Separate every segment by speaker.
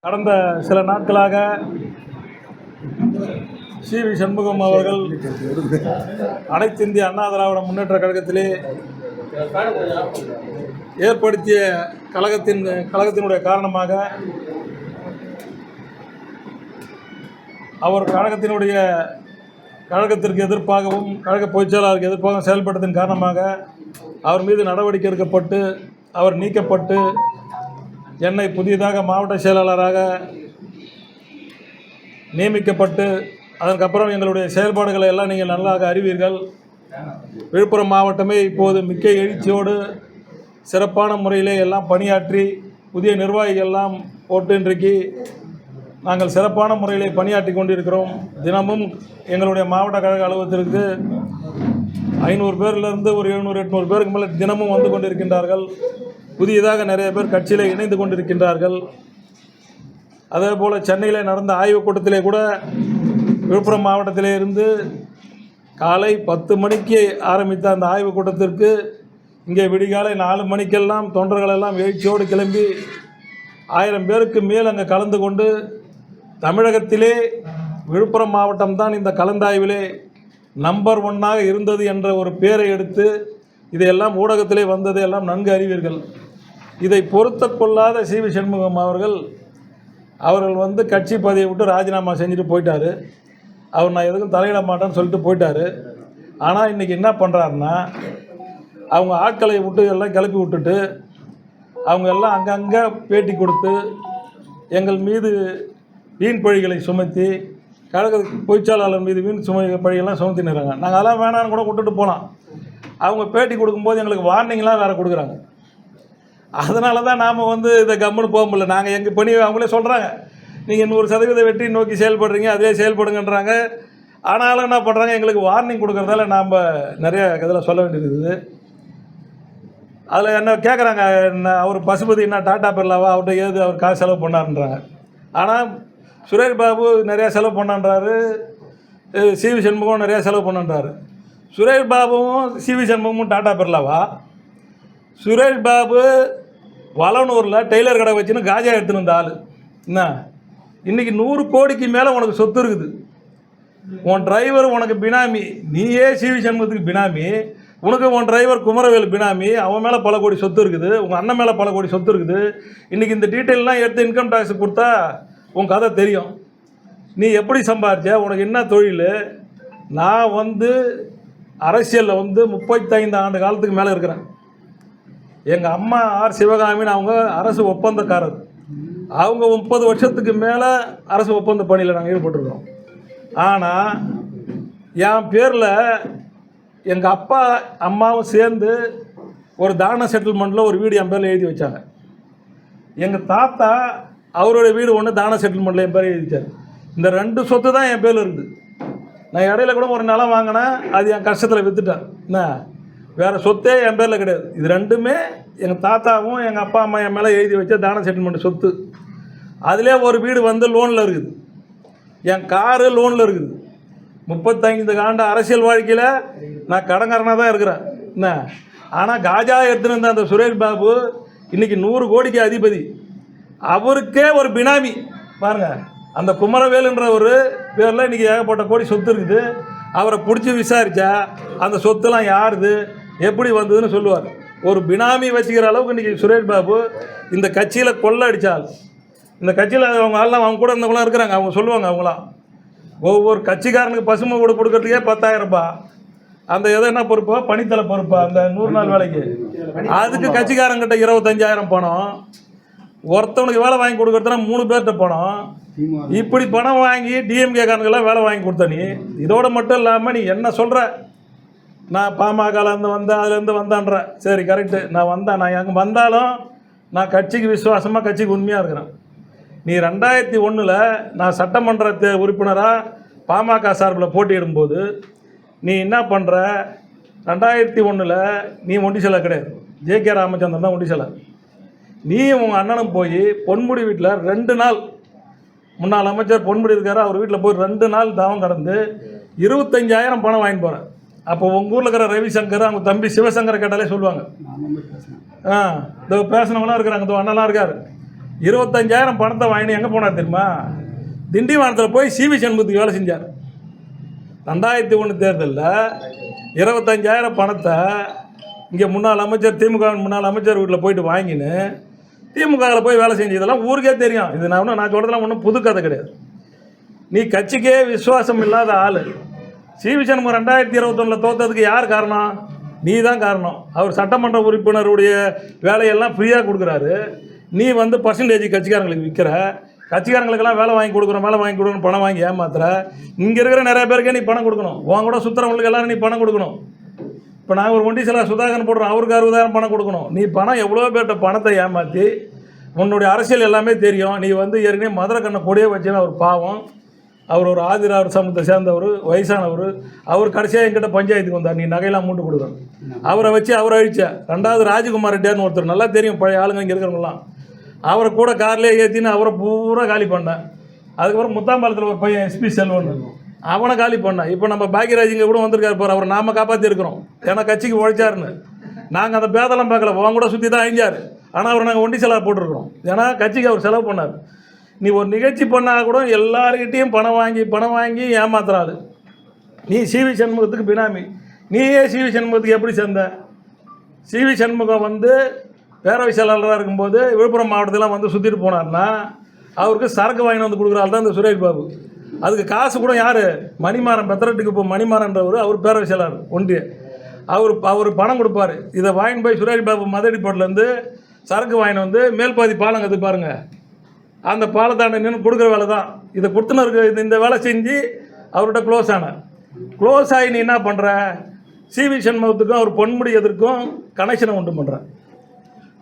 Speaker 1: கடந்த சில நாட்களாக சி.வி. சண்முகம் அவர்கள் அனைத்து இந்திய அண்ணா திராவிட முன்னேற்ற கழகத்திலே ஏற்படுத்திய கழகத்தினுடைய காரணமாக அவர் கழகத்திற்கு எதிர்ப்பாகவும் கழக பொதுச்செயலாளருக்கு எதிர்ப்பாகவும் செயல்பட்டதன் காரணமாக அவர் மீது நடவடிக்கை எடுக்கப்பட்டு அவர் நீக்கப்பட்டு என்னை புதியதாக மாவட்ட செயலாளராக நியமிக்கப்பட்டு அதற்கப்புறம் எங்களுடைய செயல்பாடுகளை எல்லாம் நீங்கள் நல்லாக அறிவீர்கள். விழுப்புரம் மாவட்டமே இப்போது மிக்க எழுச்சியோடு சிறப்பான முறையிலே எல்லாம் பணியாற்றி புதிய நிர்வாகிகள் எல்லாம் போட்டு இன்றைக்கு நாங்கள் சிறப்பான முறையிலே பணியாற்றி கொண்டிருக்கிறோம். தினமும் எங்களுடைய மாவட்ட கழக அலுவலகத்திற்கு 500 பேரிலிருந்து ஒரு 700-800 பேருக்கு மேலே தினமும் வந்து கொண்டிருக்கின்றார்கள். புதியதாக நிறைய பேர் கட்சியில் இணைந்து கொண்டிருக்கின்றார்கள். அதே போல் சென்னையில் நடந்த ஆய்வுக் கூட்டத்திலே கூட விழுப்புரம் மாவட்டத்திலே இருந்து காலை 10 மணிக்கு ஆரம்பித்த அந்த ஆய்வுக் கூட்டத்திற்கு இங்கே விடிகாலை 4 மணிக்கெல்லாம் தொண்டர்களெல்லாம் எழுச்சியோடு கிளம்பி 1000 பேருக்கு மேல் அங்கே கலந்து கொண்டு தமிழகத்திலே விழுப்புரம் மாவட்டம்தான் இந்த கலந்தாய்விலே நம்பர் 1 இருந்தது என்ற ஒரு பேரை எடுத்து இதையெல்லாம் ஊடகத்திலே வந்ததை எல்லாம் நன்கு அறிவீர்கள். இதை பொறுத்து கொள்ளாத சி.வி. சண்முகம் அவர்கள் வந்து கட்சி பதவியை விட்டு ராஜினாமா செஞ்சுட்டு போயிட்டார். அவர் நான் எதுக்கும் தலையிட மாட்டேன்னு சொல்லிட்டு போயிட்டார். ஆனால் இன்றைக்கி என்ன பண்ணுறாருன்னா அவங்க ஆட்களை விட்டு எல்லாம் கிளப்பி விட்டுட்டு அவங்க எல்லாம் அங்கங்கே பேட்டி கொடுத்து எங்கள் மீது வீண் பழிகளை சுமத்தி கழக பொதுச்செயலாளர் மீது வீண் பழிகள்லாம் சுமத்தினுறாங்க. நாங்கள் அதெல்லாம் வேணான்னு கூட விட்டுட்டு போகலாம். அவங்க பேட்டி கொடுக்கும்போது எங்களுக்கு வார்னிங்லாம் வேறு கொடுக்குறாங்க. அதனால தான் நாம் வந்து இதை கம்முன்னு போக முடியல. நாங்கள் எங்கள் பணி அவங்களே சொல்கிறாங்க, நீங்கள் 100% வெற்றி நோக்கி செயல்படுறீங்க, அதிலே செயல்படுங்கன்றாங்க. ஆனாலும் என்ன பண்ணுறாங்க, எங்களுக்கு வார்னிங் கொடுக்குறதால நாம் நிறைய இதில் சொல்ல வேண்டியிருக்குது. அதில் என்ன கேட்குறாங்க, என்ன அவர் பசுபதி என்ன டாட்டா பிர்லாவா, அவர்கிட்ட ஏது அவர் காசு செலவு பண்ணாருன்றாங்க. ஆனால் சுரேஷ் பாபு நிறையா செலவு பண்ணான்றாரு, சி.வி. சண்முகம் நிறையா செலவு பண்ணான்றாரு. சுரேஷ் பாபுவும் சி.வி. சண்முகமும் டாட்டா பிர்லாவா? சுரேஷ் பாபு வளனூரில் டெய்லர் கடை வச்சுன்னு காஜா எடுத்துன்னு வந்த ஆள். என்ன இன்றைக்கி 100 கோடிக்கு மேலே உனக்கு சொத்து இருக்குது. உன் டிரைவர் உனக்கு பினாமி, நீயே சி.வி. சண்முகத்துக்கு பினாமி, உனக்கு உன் டிரைவர் குமரவேல் பினாமி, அவன் மேலே பல கோடி சொத்து இருக்குது, உங்கள் அண்ணன் மேலே பல கோடி சொத்து இருக்குது. இன்றைக்கி இந்த டீட்டெயிலெலாம் எடுத்து இன்கம் டேக்ஸ் கொடுத்தா உன் கதை தெரியும். நீ எப்படி சம்பாதிச்ச, உனக்கு என்ன தொழில்? நான் வந்து அரசியலில் வந்து 35 ஆண்டு காலத்துக்கு மேலே இருக்கிறேன். எங்கள் அம்மா ஆர் சிவகாமின்னு அவங்க அரசு ஒப்பந்தக்காரர். அவங்க 30 வருஷத்துக்கு மேலே அரசு ஒப்பந்த பணியில் நாங்கள் ஈடுபட்டுருக்கோம். ஆனால் என் பேரில் எங்கள் அப்பா அம்மாவும் சேர்ந்து ஒரு தான செட்டில்மெண்ட்டில் ஒரு வீடு என் பேரில் எழுதி வச்சாங்க. எங்கள் தாத்தா அவருடைய வீடு ஒன்று தான செட்டில்மெண்ட்டில் என் பேர் எழுதிச்சார். இந்த 2 சொத்து தான் என் பேரில் இருக்குது. நான் இடையில கூட ஒரு நிலம் வாங்கினேன், அது என் கஷ்டத்தில் விற்றுட்டேன். என்ன வேறு சொத்தே என் பேரில் கிடையாது. இது 2மே எங்கள் தாத்தாவும் எங்கள் அப்பா அம்மா என் மேலே எழுதி வச்ச தான செட்டில்மெண்ட் சொத்து. அதிலே ஒரு வீடு வந்து லோனில் இருக்குது, என் காரு லோனில் இருக்குது. 35 ஆண்டு அரசியல் வாழ்க்கையில் நான் கடங்காரனாக தான் இருக்கிறேன். என்ன ஆனால் காஜா எடுத்துன்னு இருந்த அந்த சுரேஷ் பாபு இன்றைக்கி 100 கோடிக்கு அதிபதி. அவருக்கே ஒரு பினாமி பாருங்கள், அந்த குமரவேலுன்ற ஒரு பேரில் இன்றைக்கி ஏகப்பட்ட கோடி சொத்து இருக்குது. அவரை பிடிச்சி விசாரித்தா அந்த சொத்துலாம் யாருது, எப்படி வந்ததுன்னு சொல்லுவார். ஒரு பினாமி வச்சுக்கிற அளவுக்கு இன்றைக்கி சுரேஷ் பாபு இந்த கட்சியில் கொள்ளை அடித்தால், இந்த கட்சியில் அவங்க ஆள்லாம் அவங்க கூட இருந்தவங்களாம் இருக்கிறாங்க. அவங்க சொல்லுவாங்க, அவங்களாம் ஒவ்வொரு கட்சிக்காரனுக்கு பசுமை கூட கொடுக்கறதுக்கே 10,000 ரூபாய். அந்த எதனா பொறுப்பா, பணித்தலை பொறுப்பா, அந்த 100 நாள் வேலைக்கு அதுக்கு கட்சிக்காரங்கிட்ட 25,000 பணம். ஒருத்தவனுக்கு வேலை வாங்கி கொடுக்குறதுனா 3 பேர்கிட்ட பணம். இப்படி பணம் வாங்கி டிஎம்கே காரனுக்கெல்லாம் வேலை வாங்கி கொடுத்த நீ. இதோடு மட்டும் இல்லாமல் நீ என்ன சொல்கிற, நான் பாமகலேருந்து வந்தேன், அதுலேருந்து வந்தான்ற. சரி கரெக்டு, நான் வந்தேன். நான் அங்கே வந்தாலும் நான் கட்சிக்கு விசுவாசமாக கட்சிக்கு உண்மையாக இருக்கிறேன். நீ 2001 நான் சட்டமன்ற உறுப்பினராக பாமக சார்பில் போட்டியிடும்போது நீ என்ன பண்ணுற, 2001 நீ ஒண்டிசலை கிடையாது, ஜே.கே. ராமச்சந்திரன் தான் ஒண்டிசலை. நீ உங்கள் அண்ணனும் போய் பொன்முடி வீட்டில் 2 நாள், முன்னாள் அமைச்சர் பொன்முடி இருக்கார், அவர் வீட்டில் போய் 2 நாள் தவம் கடந்து 25,000 பணம் வாங்கிட்டு போகிறேன். அப்போ உங்கள் ஊரில் இருக்கிற ரவிசங்கர், அவங்க தம்பி சிவசங்கரை கேட்டாலே சொல்லுவாங்க. இதோ பேசினவங்களாம் இருக்கிறாங்க, இதோ அண்ணலாம் இருக்கார். 25,000 பணத்தை வாங்கி எங்கே போனார் தெரியுமா? திண்டிவனத்தில் போய் சிவி சண்முகத்துக்கு வேலை செஞ்சார். 2001 தேர்தலில் 25,000 பணத்தை இங்கே முன்னாள் அமைச்சர், திமுக முன்னாள் அமைச்சர் வீட்டில் போயிட்டு வாங்கின்னு திமுகவில் போய் வேலை செஞ்சு, இதெல்லாம் ஊருக்கே தெரியும். இது நான் சொல்கிறதெல்லாம் ஒன்றும் புது கதை கிடையாது. நீ கட்சிக்கே விசுவாசம் இல்லாத ஆள். சிவி சண்முகம் 2021 தோற்றதுக்கு யார் காரணம்? நீ தான் காரணம். அவர் சட்டமன்ற உறுப்பினருடைய வேலையெல்லாம் ஃப்ரீயாக கொடுக்குறாரு. நீ வந்து பர்சன்டேஜ் கட்சிக்காரங்களுக்கு விற்கிற, கட்சிக்காரங்களுக்கெல்லாம் வேலை வாங்கி கொடுக்குறோம் பணம் வாங்கி ஏமாத்துற. இங்கே இருக்கிற நிறைய பேருக்கே நீ பணம் கொடுக்கணும். உன் கூட சுற்றுறவங்களுக்கு எல்லாரும் நீ பணம் கொடுக்கணும். இப்போ நாங்கள் ஒரு ஒண்டி சில சுதாகரன் போடுறோம், அவருக்கு 60,000 பணம் கொடுக்கணும். நீ பணம் எவ்வளோ பேர்கிட்ட பணத்தை ஏமாற்றி உன்னுடைய அரசியல் எல்லாமே தெரியும். நீ வந்து ஏற்கனவே மதுரை கண்ணை கொடியே வச்சுன்னா அவர் பாவம். அவர் ஒரு ஆதிரார் சமூகத்தை சேர்ந்தவர், வயசானவர். அவர் கடைசியாக என்கிட்ட பஞ்சாயத்துக்கு வந்தார், நீ நகையெல்லாம் மூட்டு கொடுக்கணும். அவரை வச்சு அவரை அழிச்ச. 2வது ராஜகுமார் ரெட்டியார்னு ஒருத்தர், நல்லா தெரியும் பழைய ஆளுங்க இங்கே இருக்கிறவங்களாம். அவரை கூட கார்லேயே ஏற்றின்னு அவரை பூரா காலி பண்ணேன். அதுக்கப்புறம் முத்தாம்பாலத்தில் ஒரு பையன் எஸ்பி செல்வன், அவனை காலி பண்ணேன். இப்போ நம்ம பாக்யராஜ் இங்கே கூட வந்திருக்காரு பாரு, அவரை நாம காப்பாற்றிருக்கிறோம். ஏன்னா கட்சிக்கு உழைச்சாருன்னு. நாங்கள் அந்த பேதெல்லாம் பார்க்கல, உன் கூட சுற்றி தான் அழிஞ்சார். ஆனால் அவர் நாங்கள் ஒண்டி செலவு போட்டிருக்கிறோம். ஏன்னா கட்சிக்கு அவர் செலவு பண்ணார். நீ ஒரு நிகழ்ச்சி பண்ணால் கூட எல்லாருக்கிட்டையும் பணம் வாங்கி ஏமாத்துறாரு. நீ சிவி சண்முகத்துக்கு பினாமி. நீயே சிவி சண்முகத்துக்கு எப்படி சேர்ந்த? சிவி சண்முகம் வந்து பேரவை செயலாளராக இருக்கும்போது விழுப்புரம் மாவட்டத்திலாம் வந்து சுற்றிட்டு போனார்னா அவருக்கு சரக்கு வாங்கி வந்து கொடுக்குறாள் தான் இந்த சுரேஷ் பாபு. அதுக்கு காசு கூட யார்? மணிமாறன், பெத்தரட்டுக்கு இப்போ மணிமாறன்றவர், அவர் பேரவை செயலாளர் ஒன்றிய. அவர் பணம் கொடுப்பார். இதை வாங்கிட்டு போய் சுரேஷ் பாபு மதடிப்போட்லேருந்து சரக்கு வாங்கிட்டு வந்து மேல்பாதி பாலம் கற்று பாருங்க, அந்த பாலத்தாண்ட நின்று கொடுக்குற வேலை தான். இதை கொடுத்துன்னு இந்த வேலை செஞ்சு அவர்கிட்ட க்ளோஸ் ஆகி நீ என்ன பண்ணுற? சிவி சண்முகத்துக்கும் அவர் பொன்முடி எதற்கும் கனெக்ஷனை உண்டு பண்ணுற.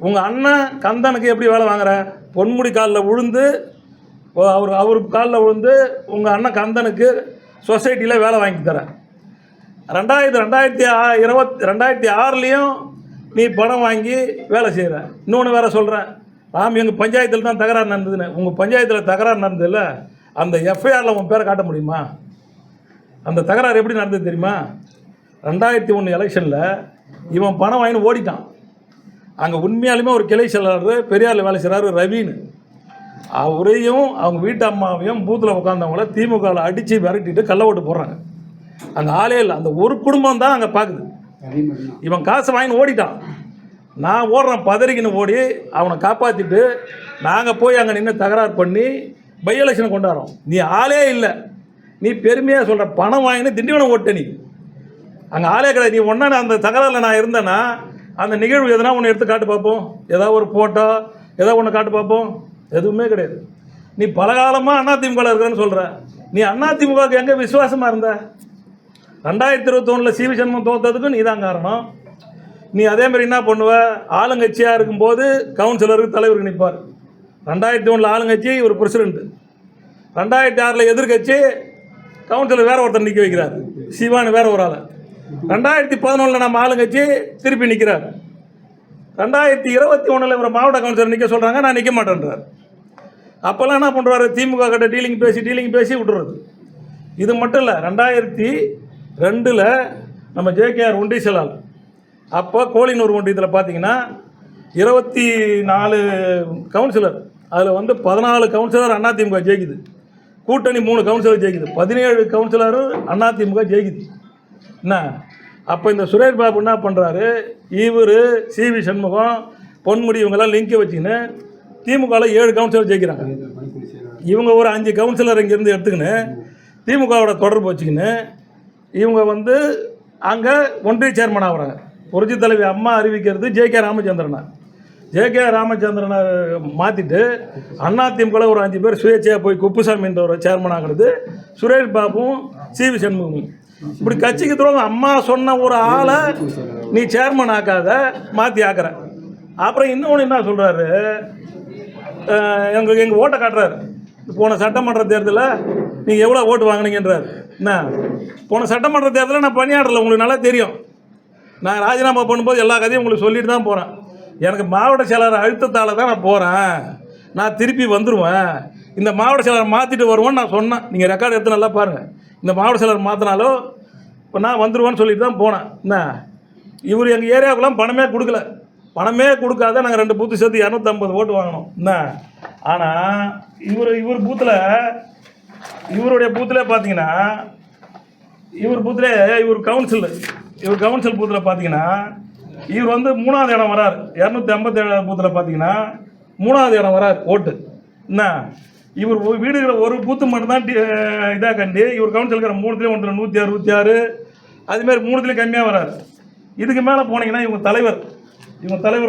Speaker 1: உங்கள் அண்ணன் கந்தனுக்கு எப்படி வேலை வாங்குற? பொன்முடி காலில் விழுந்து, அவர் காலில் விழுந்து உங்கள் அண்ணன் கந்தனுக்கு சொசைட்டியில் வேலை வாங்கி தர. 2006லேயும் நீ பணம் வாங்கி வேலை செய்கிற. இன்னொன்று வேறு சொல்கிறேன், எங்கள் பஞ்சாயத்தில் தான் தகராறு நடந்ததுன்னு. உங்கள் பஞ்சாயத்தில் தகராறு நடந்ததில்ல, அந்த எஃப்ஐஆரில் உன் பேரை காட்ட முடியுமா? அந்த தகராறு எப்படி நடந்தது தெரியுமா? 2001 எலெக்ஷனில் இவன் பணம் வாங்கின்னு ஓடிட்டான். அங்கே உண்மையாலுமே ஒரு கிளை செயலாளர் பெரியாரில் வேலை செய்கிறாரு ரவின்னு. அவரையும் அவங்க வீட்டு அம்மாவையும் பூத்தில் உட்காந்தவங்கள திமுகவில் அடித்து விரட்டிட்டு கள்ள ஓட்டு போடுறாங்க. அங்கே ஆளே இல்லை, அந்த ஒரு குடும்பம் தான் அங்கே பார்க்குது. இவன் காசு வாங்கின்னு ஓடிட்டான். நான் ஓடுறேன் பதறிக்கின்னு ஓடி அவனை காப்பாற்றிட்டு நாங்கள் போய் அங்கே நின்று தகராறு பண்ணி பை எலெக்ஷனை கொண்டாடுறோம். நீ ஆளே இல்லை, நீ பெருமையாக சொல்கிற பணம் வாங்கின்னு திண்டிவனம் ஓட்ட. நீ அங்கே ஆளே கிடையாது. நீ ஒன்றா அந்த தகராறில் நான் இருந்தேன்னா அந்த நிகழ்வு எதனா ஒன்று எடுத்து காட்டு பார்ப்போம், ஏதாவது ஒரு ஃபோட்டோ ஏதாவது ஒன்று காட்டு பார்ப்போம். எதுவுமே கிடையாது. நீ பல காலமாக அதிமுகவில் இருக்கிறேன்னு சொல்கிற. நீ அதிமுகவுக்கு எங்கே விசுவாசமாக இருந்த? 2021 சிவி சண்முகம் தோற்றதுக்கும் நீ தான் காரணம். நீ அதேமாதிரி என்ன பண்ணுவ? ஆளுங்கட்சியாக இருக்கும்போது கவுன்சிலருக்கு தலைவருக்கு நிற்பார். 2001 ஆளுங்கட்சி ஒரு பிரசிடென்ட். 2006 எதிர்கட்சி கவுன்சிலர் வேற ஒருத்தர் நிற்க வைக்கிறார், சிவானு வேற ஒரு ஆள். 2011 நம்ம ஆளுங்கட்சி திருப்பி நிற்கிறார். 2021 இவர் மாவட்ட கவுன்சிலர் நிற்க சொல்கிறாங்க, நான் நிற்க மாட்டேன்றார். அப்போல்லாம் என்ன பண்ணுறாரு? திமுக கிட்ட டீலிங் பேசி விட்டுறது. இது மட்டும் இல்லை, 2002 நம்ம ஜேகேஆர் ஒன்றிய செயலாளர். அப்போ கோழினூர் ஒன்றியத்தில் பார்த்தீங்கன்னா 24 கவுன்சிலர், அதில் வந்து 14 கவுன்சிலர் அதிமுக ஜெயிக்குது. கூட்டணி 3 கவுன்சிலர் ஜெயிக்குது. 17 கவுன்சிலர் அதிமுக ஜெயிக்குது. என்ன அப்போ இந்த சுரேஷ் பாபு என்ன பண்ணுறாரு? இவர் சிவி சண்முகம் பொன்முடி இவங்கெல்லாம் லிங்கை வச்சுக்கின்னு திமுகவில் 7 கவுன்சிலர் ஜெயிக்கிறாங்க. இவங்க ஒரு 5 கவுன்சிலர் இங்கேருந்து எடுத்துக்கின்னு திமுகவோட தொடர்பு வச்சுக்கின்னு இவங்க வந்து அங்கே ஒன்றிய சேர்மன் ஆகிறாங்க. புரட்சி தலைவி அம்மா அறிவிக்கிறது ஜே.கே. ராமச்சந்திரனை மாற்றிட்டு அதிமுகவில் ஒரு 5 பேர் சுயேட்சையாக போய் குப்புசாமின்ற ஒரு சேர்மன் ஆகிறது சுரேஷ் பாபுவும் சிவி சண்முகம். இப்படி கட்சிக்கு துரோகம். அம்மா சொன்ன ஒரு ஆளை நீ சேர்மன் ஆக்காத, மாற்றி ஆக்கிற. அப்புறம் இன்னொன்று என்ன சொல்கிறாரு? எங்கள் ஓட்டை காட்டுறாரு. போன சட்டமன்ற தேர்தலில் நீங்கள் எவ்வளோ ஓட்டு வாங்கினீங்கன்றார். என்ன போன சட்டமன்ற தேர்தலில் நான் பணியாற்றலை, உங்களுக்கு நல்லா தெரியும். நான் ராஜினாமா பண்ணும்போது எல்லா கதையும் உங்களுக்கு சொல்லிட்டு தான் போகிறேன். எனக்கு மாவட்ட செயலாளர் அழுத்தத்தால் தான் நான் போகிறேன், நான் திருப்பி வந்துடுவேன், இந்த மாவட்ட செயலாளர் மாற்றிட்டு வருவேன்னு நான் சொன்னேன். நீங்கள் ரெக்கார்டு எடுத்து நல்லா பாருங்கள். இந்த மாவட்ட செயலாளர் மாற்றினாலும் இப்போ நான் வந்துடுவேன்னு சொல்லிட்டு தான் போனேன். என்ன இவர் எங்கள் ஏரியாவுக்குலாம் பணமே கொடுக்கல. பணமே கொடுக்காத நாங்கள் 2 பூத்து சேர்த்து 250 ஓட்டு வாங்கினோம் என்ன. ஆனால் இவர் பூத்தில் இவருடைய பூத்தில் பார்த்தீங்கன்னா இவர் கவுன்சில் பூத்தில் பார்த்தீங்கன்னா இவர் வந்து 3வது இடம் வரார். 257 பூத்தில் பார்த்தீங்கன்னா 3வது இடம் வரார் ஓட்டு என்ன. இவர் வீடுகிற ஒரு பூத்து மட்டும்தான் இதாக கண்டி இவர் கவுன்சிலுக்கிற 3த்துலேயும் 166 அதுமாரி 3த்துலேயும் கம்மியாக வராரு. இதுக்கு மேலே போனீங்கன்னா இவங்க தலைவர்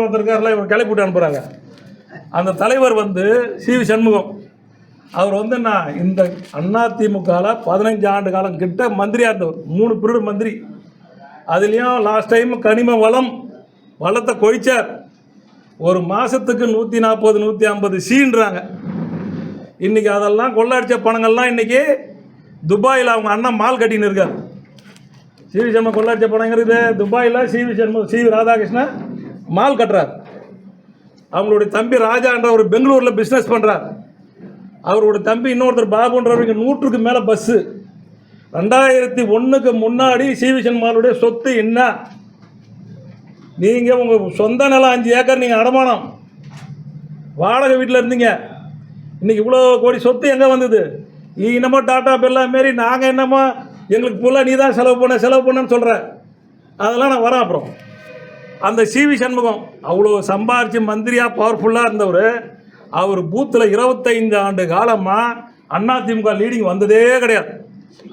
Speaker 1: ஒருத்தர் இருக்கார்ல, இவர் கிளப்பி விட்டு அனுப்புகிறாங்க. அந்த தலைவர் வந்து சி.வி. சண்முகம். அவர் வந்து நான் இந்த அதிமுகவில் 15 ஆண்டு காலம் கிட்ட மந்திரியாக இருந்தவர். 3 பீரியடு மந்திரி. அதுலேயும் லாஸ்ட் டைம் கனிம வளத்தை கொழிச்சார். ஒரு மாதத்துக்கு 140 150 சீன்றாங்க. இன்றைக்கி அதெல்லாம் கொள்ளடிச்ச பணங்கள்லாம் இன்றைக்கி துபாயில் அவங்க அண்ணன் மால் கட்டின்னு இருக்கார். சி.வி. சண்முகம் கொள்ளடிச்ச பணங்கிறது துபாயில் சி.வி. ராதாகிருஷ்ணன் மால் கட்டுறார். அவங்களுடைய தம்பி ராஜான்ற ஒரு பெங்களூரில் பிஸ்னஸ் பண்ணுறார். அவருடைய தம்பி இன்னொருத்தர் பாபுன்றவருக்கு 100க்கு மேலே பஸ்ஸு. 2001க்கு முன்னாடி சி.வி. சண்முகனுடைய சொத்து என்ன? நீங்கள் உங்கள் சொந்த நிலம் 5 ஏக்கர் நீங்கள் அடமானம் வாடகை வீட்டில் இருந்தீங்க. இன்றைக்கி இவ்வளோ கோடி சொத்து எங்கே வந்தது? நீ என்னமோ டாட்டா பெல்லா மாரி நாங்கள் என்னமோ எங்களுக்கு ஃபுல்லாக நீ தான் செலவு பண்ணன்னு சொல்கிற. அதெல்லாம் நான் வரேன். அப்புறம் அந்த சி.வி. சண்முகம் அவ்வளோ சம்பாரித்து மந்திரியாக பவர்ஃபுல்லாக இருந்தவர். அவர் பூத்தில் 25 ஆண்டு காலமாக அதிமுக லீடிங் வந்ததே கிடையாது.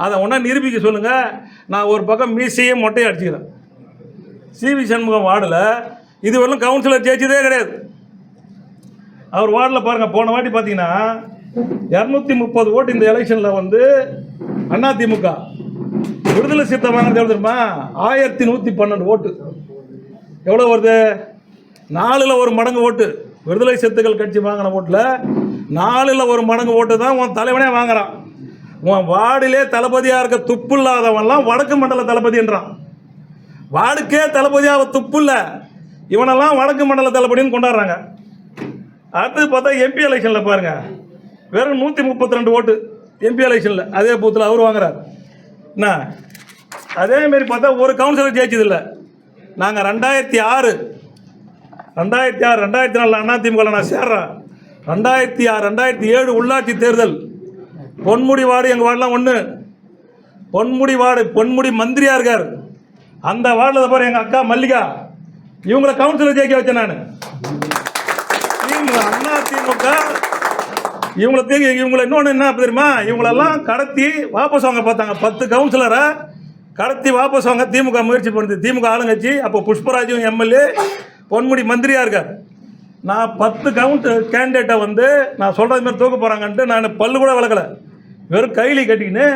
Speaker 1: அதை ஒன்றா நிரூபிக்க சொல்லுங்கள். நான் ஒரு பக்கம் மீசையே மொட்டையை அடிச்சுக்கிறேன். சி.வி. சண்முகம் வார்டில் இதுவரையிலும் கவுன்சிலர் ஜெயிச்சதே கிடையாது. அவர் வார்டில் பாருங்கள், போன வாட்டி பார்த்தீங்கன்னா 230 ஓட்டு இந்த எலெக்ஷனில் வந்து அதிமுக. விடுதலை சிறுத்தை வாங்கினது எவ்வளோ தெரியுமா? 1112 ஓட்டு. எவ்வளோ வருது? 4ல் 1 மடங்கு ஓட்டு. விடுதலை சிறுத்தைகள் கட்சி வாங்கின ஓட்டில் 4ல் 1 மடங்கு ஓட்டு தான் உன் தலைவனே வாங்குறான். உன் வார்டிலே தளபதியாக இருக்க துப்பு இல்லாதவன்லாம் வடக்கு மண்டல தளபதின்றான். வார்டுக்கே தளபதியாக துப்பு இல்லை, இவனெல்லாம் வடக்கு மண்டல தளபதின்னு கொண்டாடுறாங்க. அடுத்து பார்த்தா எம்பி எலெக்ஷனில் பாருங்கள், வெறும் 132 ஓட்டு எம்பி எலெக்ஷனில் அதே பூத்தில் அவர் வாங்குறாரு. என்ன அதேமாரி பார்த்தா ஒரு கவுன்சிலர் ஜெயிச்சதில்லை. நாங்கள் 2006 2004 அதிமுகவில் நான் சேர்றேன். 2006 2007 உள்ளாட்சி தேர்தல் பொன்முடி வார்டு எங்கள் வார்டெலாம் ஒன்று. பொன்முடி மந்திரியாக இருக்கார். அந்த வார்டில் பாரு எங்கள் அக்கா மல்லிகா, இவங்களை கவுன்சிலர் ஜெயிக்க வச்சேன் நான். அதிமுக இவங்களை இன்னொன்று என்ன தெரியுமா? இவங்களெல்லாம் கடத்தி வாபஸ் வாங்க பார்த்தாங்க. 10 கவுன்சிலரை கடத்தி வாபஸ் வாங்க திமுக முயற்சி பண்ணுது. திமுக ஆளுங்கட்சி. அப்போ புஷ்பராஜும் எம்எல்ஏ, பொன்முடி மந்திரியாக இருக்கார். நான் 10 கேண்டிடேட்டை வந்து நான் சொல்கிறது மாதிரி தூக்க போகிறாங்கன்ட்டு நான் பல்லு கூட விளக்கலை, வெறும் கைலி கட்டிக்கின்னு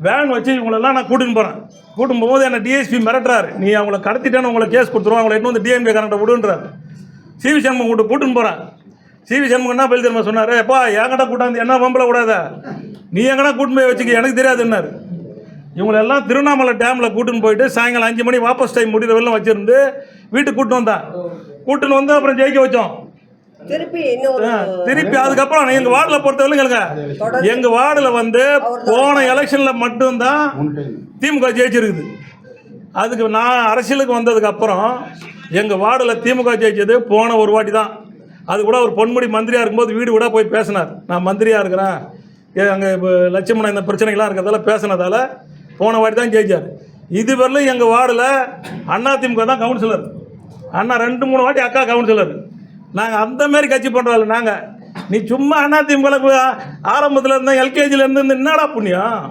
Speaker 1: வேன் வச்சு இவங்களெல்லாம் நான் கூட்டின்னு போகிறேன். கூட்டும் போகும்போது என்னை டிஎஸ்பி மிரட்டுறாரு, நீ அவங்கள கடத்திட்டேன்னு உங்களை கேஸ் கொடுத்துருவோம், அவங்கள இன்னும் வந்து டிஎம்கே காரண்ட்டை விடுன்றார். சி.வி. சண்முகம் கூட்டின்னு போகிறேன். சி.வி. சண்முகம் என்ன பதில் தெரியுமா சொன்னார்? எப்பா என்கிட்ட கூட்டாந்து என்ன பம்பில் கூடாத, நீ எங்கன்னா கூட்டின்னு போய் வச்சுக்க, எனக்கு தெரியாதுன்னாரு. இவங்களெல்லாம் திருவண்ணாமலை டேமில் கூட்டின்னு போயிட்டு சாயங்காலம் 5 மணி வாபஸ் டைம் முடிகிற வெள்ளம் வச்சுருந்து வீட்டுக்கு கூட்டின்னு வந்து அப்புறம் ஜெயிக்க வச்சோம். திருப்பி அதுக்கப்புறம் எங்கள் வார்டில் பொறுத்தவரைக்கும் கேளுங்க, எங்கள் வார்டில் வந்து போன எலெக்ஷனில் மட்டும்தான் திமுக ஜெயிச்சிருக்குது. அதுக்கு நான் அரசியலுக்கு வந்ததுக்கப்புறம் எங்கள் வார்டில் திமுக ஜெயிச்சது போன ஒரு வாட்டி தான். அது கூட ஒரு பொன்முடி மந்திரியாக இருக்கும்போது வீடு கூட போய் பேசினார், நான் மந்திரியாக இருக்கிறேன், அங்கே இப்போ லட்சுமணன் இந்த பிரச்சனைகள்லாம் இருக்கிறதால பேசினதால போன வாட்டி தான் ஜெயிச்சார். இதுவரையிலும் எங்கள் வார்டில் அதிமுக தான் கவுன்சிலர். அண்ணா 2-3 வாட்டி அக்கா கவுன்சிலர். நாங்கள் அந்த மாதிரி கட்சி பண்ணுறாள் நாங்கள். நீ சும்மா அதிமுக ஆரம்பத்தில் இருந்தால் எல்கேஜியில் இருந்து என்னடா புண்ணியம்?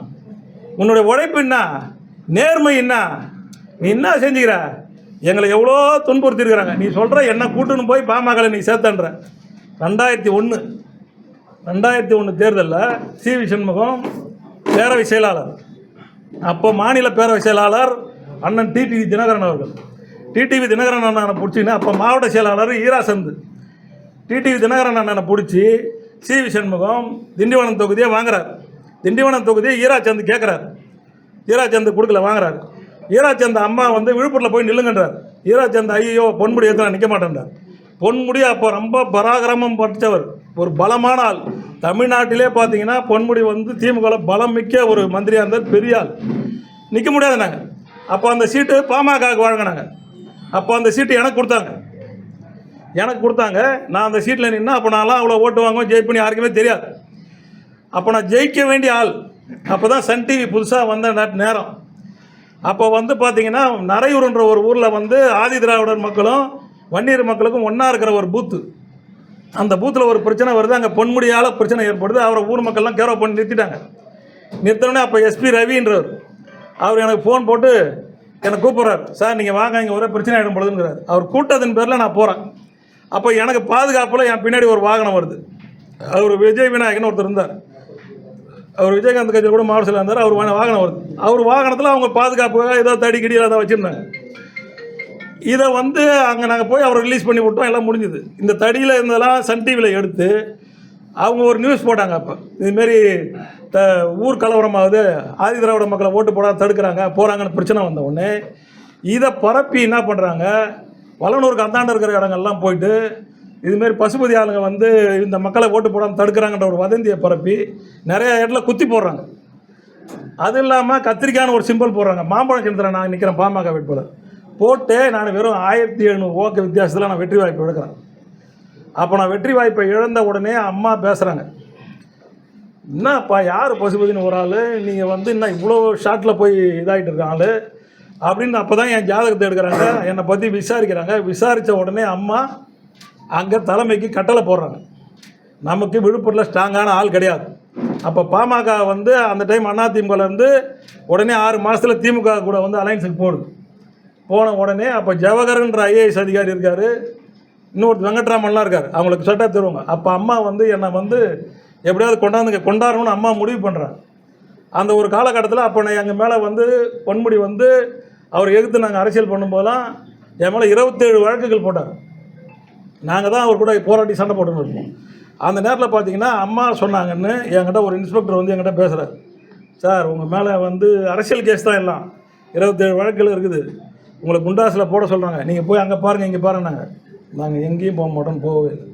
Speaker 1: உன்னுடைய உழைப்பு என்ன, நேர்மை என்ன, நீ என்ன செஞ்சுக்கிற? எங்களை எவ்வளோ துன்புறுத்திருக்கிறாங்க. நீ சொல்கிற என்ன கூட்டுன்னு போய் பாமகலை நீ சேர்த்தன்ற. 2001 தேர்தலில் சி.வி. சண்முகம் பேரவை செயலாளர், அப்போ மாநில பேரவை செயலாளர் அண்ணன் டிடிவி தினகரன் அவர்கள். டிடிவி தினகரன் அண்ணனை பிடிச்சின்னு அப்போ மாவட்ட செயலாளர் ஈராசந்து. டிடிவி தினகரன் அண்ணனை பிடிச்சி சி.வி. சண்முகம் திண்டிவனம் தொகுதியை வாங்குறார். திண்டிவனம் தொகுதியை ஈராச்சந்து கேட்குறாரு, ஈராச்சந்து கொடுக்கல, வாங்குறாரு. ஈராச்சந்த அம்மா வந்து விழுப்புரத்தில் போய் நில்லுங்கன்றார். ஈராச்சந்த ஐயோ பொன்முடி எடுத்து நிற்க மாட்டேன்றார். பொன்முடி அப்போ ரொம்ப பராக்கிரமம் படித்தவர், ஒரு பலமான ஆள். தமிழ்நாட்டிலே பார்த்தீங்கன்னா பொன்முடி வந்து திமுகவில் பலம் மிக்க ஒரு மந்திரியாக இருந்தார், பெரிய ஆள். நிற்க முடியாது நாங்கள். அப்போ அந்த சீட்டு பாமகவுக்கு வழங்கினாங்க. அப்போ அந்த சீட்டு எனக்கு கொடுத்தாங்க. எனக்கு கொடுத்தாங்க. நான் அந்த சீட்டில் நின்னா அப்போ நான்லாம் அவ்வளோ ஓட்டு வாங்குவேன், ஜெயிப்பேன்னு யாருக்குமே தெரியாது. அப்போ நான் ஜெயிக்க வேண்டிய ஆள். அப்போ தான் சன் டிவி புதுசாக வந்த நேரம். அப்போ வந்து பார்த்தீங்கன்னா நரையூருன்ற ஒரு ஊரில் வந்து ஆதி திராவிடர் மக்களும் வன்னியர் மக்களுக்கும் ஒன்றா இருக்கிற ஒரு பூத்து. அந்த பூத்தில் ஒரு பிரச்சனை வருது, அங்கே பொன்முடியால் பிரச்சனை ஏற்படுது. அவரை ஊர் மக்கள்லாம் கேரோ பண்ணி நிறுத்திட்டாங்க. நிறுத்தோடனே அப்போ எஸ்பி ரவின்றவர் அவர் எனக்கு ஃபோன் போட்டு என்னை கூப்பிட்றாரு. சார் நீங்கள் வாங்க, இங்கே ஒரே பிரச்சனை ஆகிடும் பொழுதுங்கிறார். அவர் கூட்டத்தின் பேரில் நான் போகிறேன். அப்போ எனக்கு பாதுகாப்பில் என் பின்னாடி ஒரு வாகனம் வருது. அவர் விஜய் விநாயகன் ஒருத்தர் இருந்தார். அவர் விஜயகாந்த் கட்சியில் கூட மாவட்டத்தில் இருந்தார். அவர் வாகனம் வருது. அவர் வாகனத்தில் அவங்க பாதுகாப்புக்காக ஏதோ தடி கிடி அதை வச்சுருந்தாங்க. இதை வந்து அங்கே நாங்கள் போய் அவரை ரிலீஸ் பண்ணி விட்டோம். எல்லாம் முடிஞ்சுது. இந்த தடியில் இருந்ததெல்லாம் சன் டிவியில் எடுத்து அவங்க ஒரு நியூஸ் போட்டாங்க. அப்போ இதுமாரி ஊர் கலவரமாகுது, ஆதி திராவிட மக்களை ஓட்டு போட தடுக்கிறாங்க போகிறாங்கன்னு பிரச்சனை வந்த உடனே இதை பரப்பி என்ன பண்ணுறாங்க, வளனூருக்கு அந்தாண்ட இருக்கிற இடங்கள்லாம் போயிட்டு இதுமாரி பசுபதி ஆளுங்க வந்து இந்த மக்களை ஓட்டு போடாமல் தடுக்கிறாங்கன்ற ஒரு வதந்தியை பரப்பி நிறைய இடத்துல குத்தி போடுறாங்க. அது இல்லாமல் கத்திரிக்கான ஒரு சிம்பிள் போடுறாங்க. மாம்பழம் சின்னத்தில் நான் நிற்கிறேன் பாமக வேட்பாளர் போட்டு நான் வெறும் 1700 ஓட்டு வித்தியாசத்தில் நான் வெற்றி வாய்ப்பு எடுக்கிறேன். அப்போ நான் வெற்றி வாய்ப்பை இழந்த உடனே அம்மா பேசுகிறாங்க, என்னப்பா யார் பசுபதினு ஒரு ஆள், நீங்கள் வந்து இன்னும் இவ்வளோ ஷார்ட்டில் போய் இதாகிட்டு இருக்க ஆள் அப்படின்னு. அப்போ தான் என் ஜாதகத்தை எடுக்கிறாங்க, என்னை பற்றி விசாரிக்கிறாங்க. விசாரித்த உடனே அம்மா அங்கே தலைமைக்கு கட்டளை போடுறாங்க, நமக்கு விழுப்புரத்தில் ஸ்ட்ராங்கான ஆள் கிடையாது. அப்போ பாமக வந்து அந்த டைம் அதிமுகலேருந்து உடனே 6 மாதத்தில் திமுக கூட வந்து அலைன்ஸுக்கு போடுது. போன உடனே அப்போ ஜவஹர்ன்ற ஐஏஎஸ் அதிகாரி இருக்கார், இன்னொரு வெங்கட்ராமன்லாம் இருக்கார், அவங்களுக்கு சட்டா தருவாங்க. அப்போ அம்மா வந்து என்னை வந்து எப்படியாவது கொண்டாடணும்னு அம்மா முடிவு பண்ணுறாங்க. அந்த ஒரு காலகட்டத்தில் அப்போ நான் எங்கள் மேலே வந்து பொன்முடி வந்து அவர் எதிர்த்து நாங்கள் அரசியல் பண்ணும்போதெல்லாம் என் மேலே 27 வழக்குகள் போட்டார். நாங்கள் தான் அவர் கூட போராட்டி சண்டை போட்டுன்னு இருப்போம். அந்த நேரத்தில் பார்த்தீங்கன்னா அம்மா சொன்னாங்கன்னு என்கிட்ட ஒரு இன்ஸ்பெக்டர் வந்து என்கிட்ட பேசுகிறார், சார் உங்கள் மேலே வந்து அரசியல் கேஸ் தான் எல்லாம் 27 வழக்குகள் இருக்குது, உங்களை குண்டாஸில் போட சொல்கிறாங்க, நீங்கள் போய் அங்கே பாருங்கள் இங்கே பாருங்கன்னாங்க. நாங்கள் எங்கேயும் போக மாட்டோம்னு போகவே இல்லை.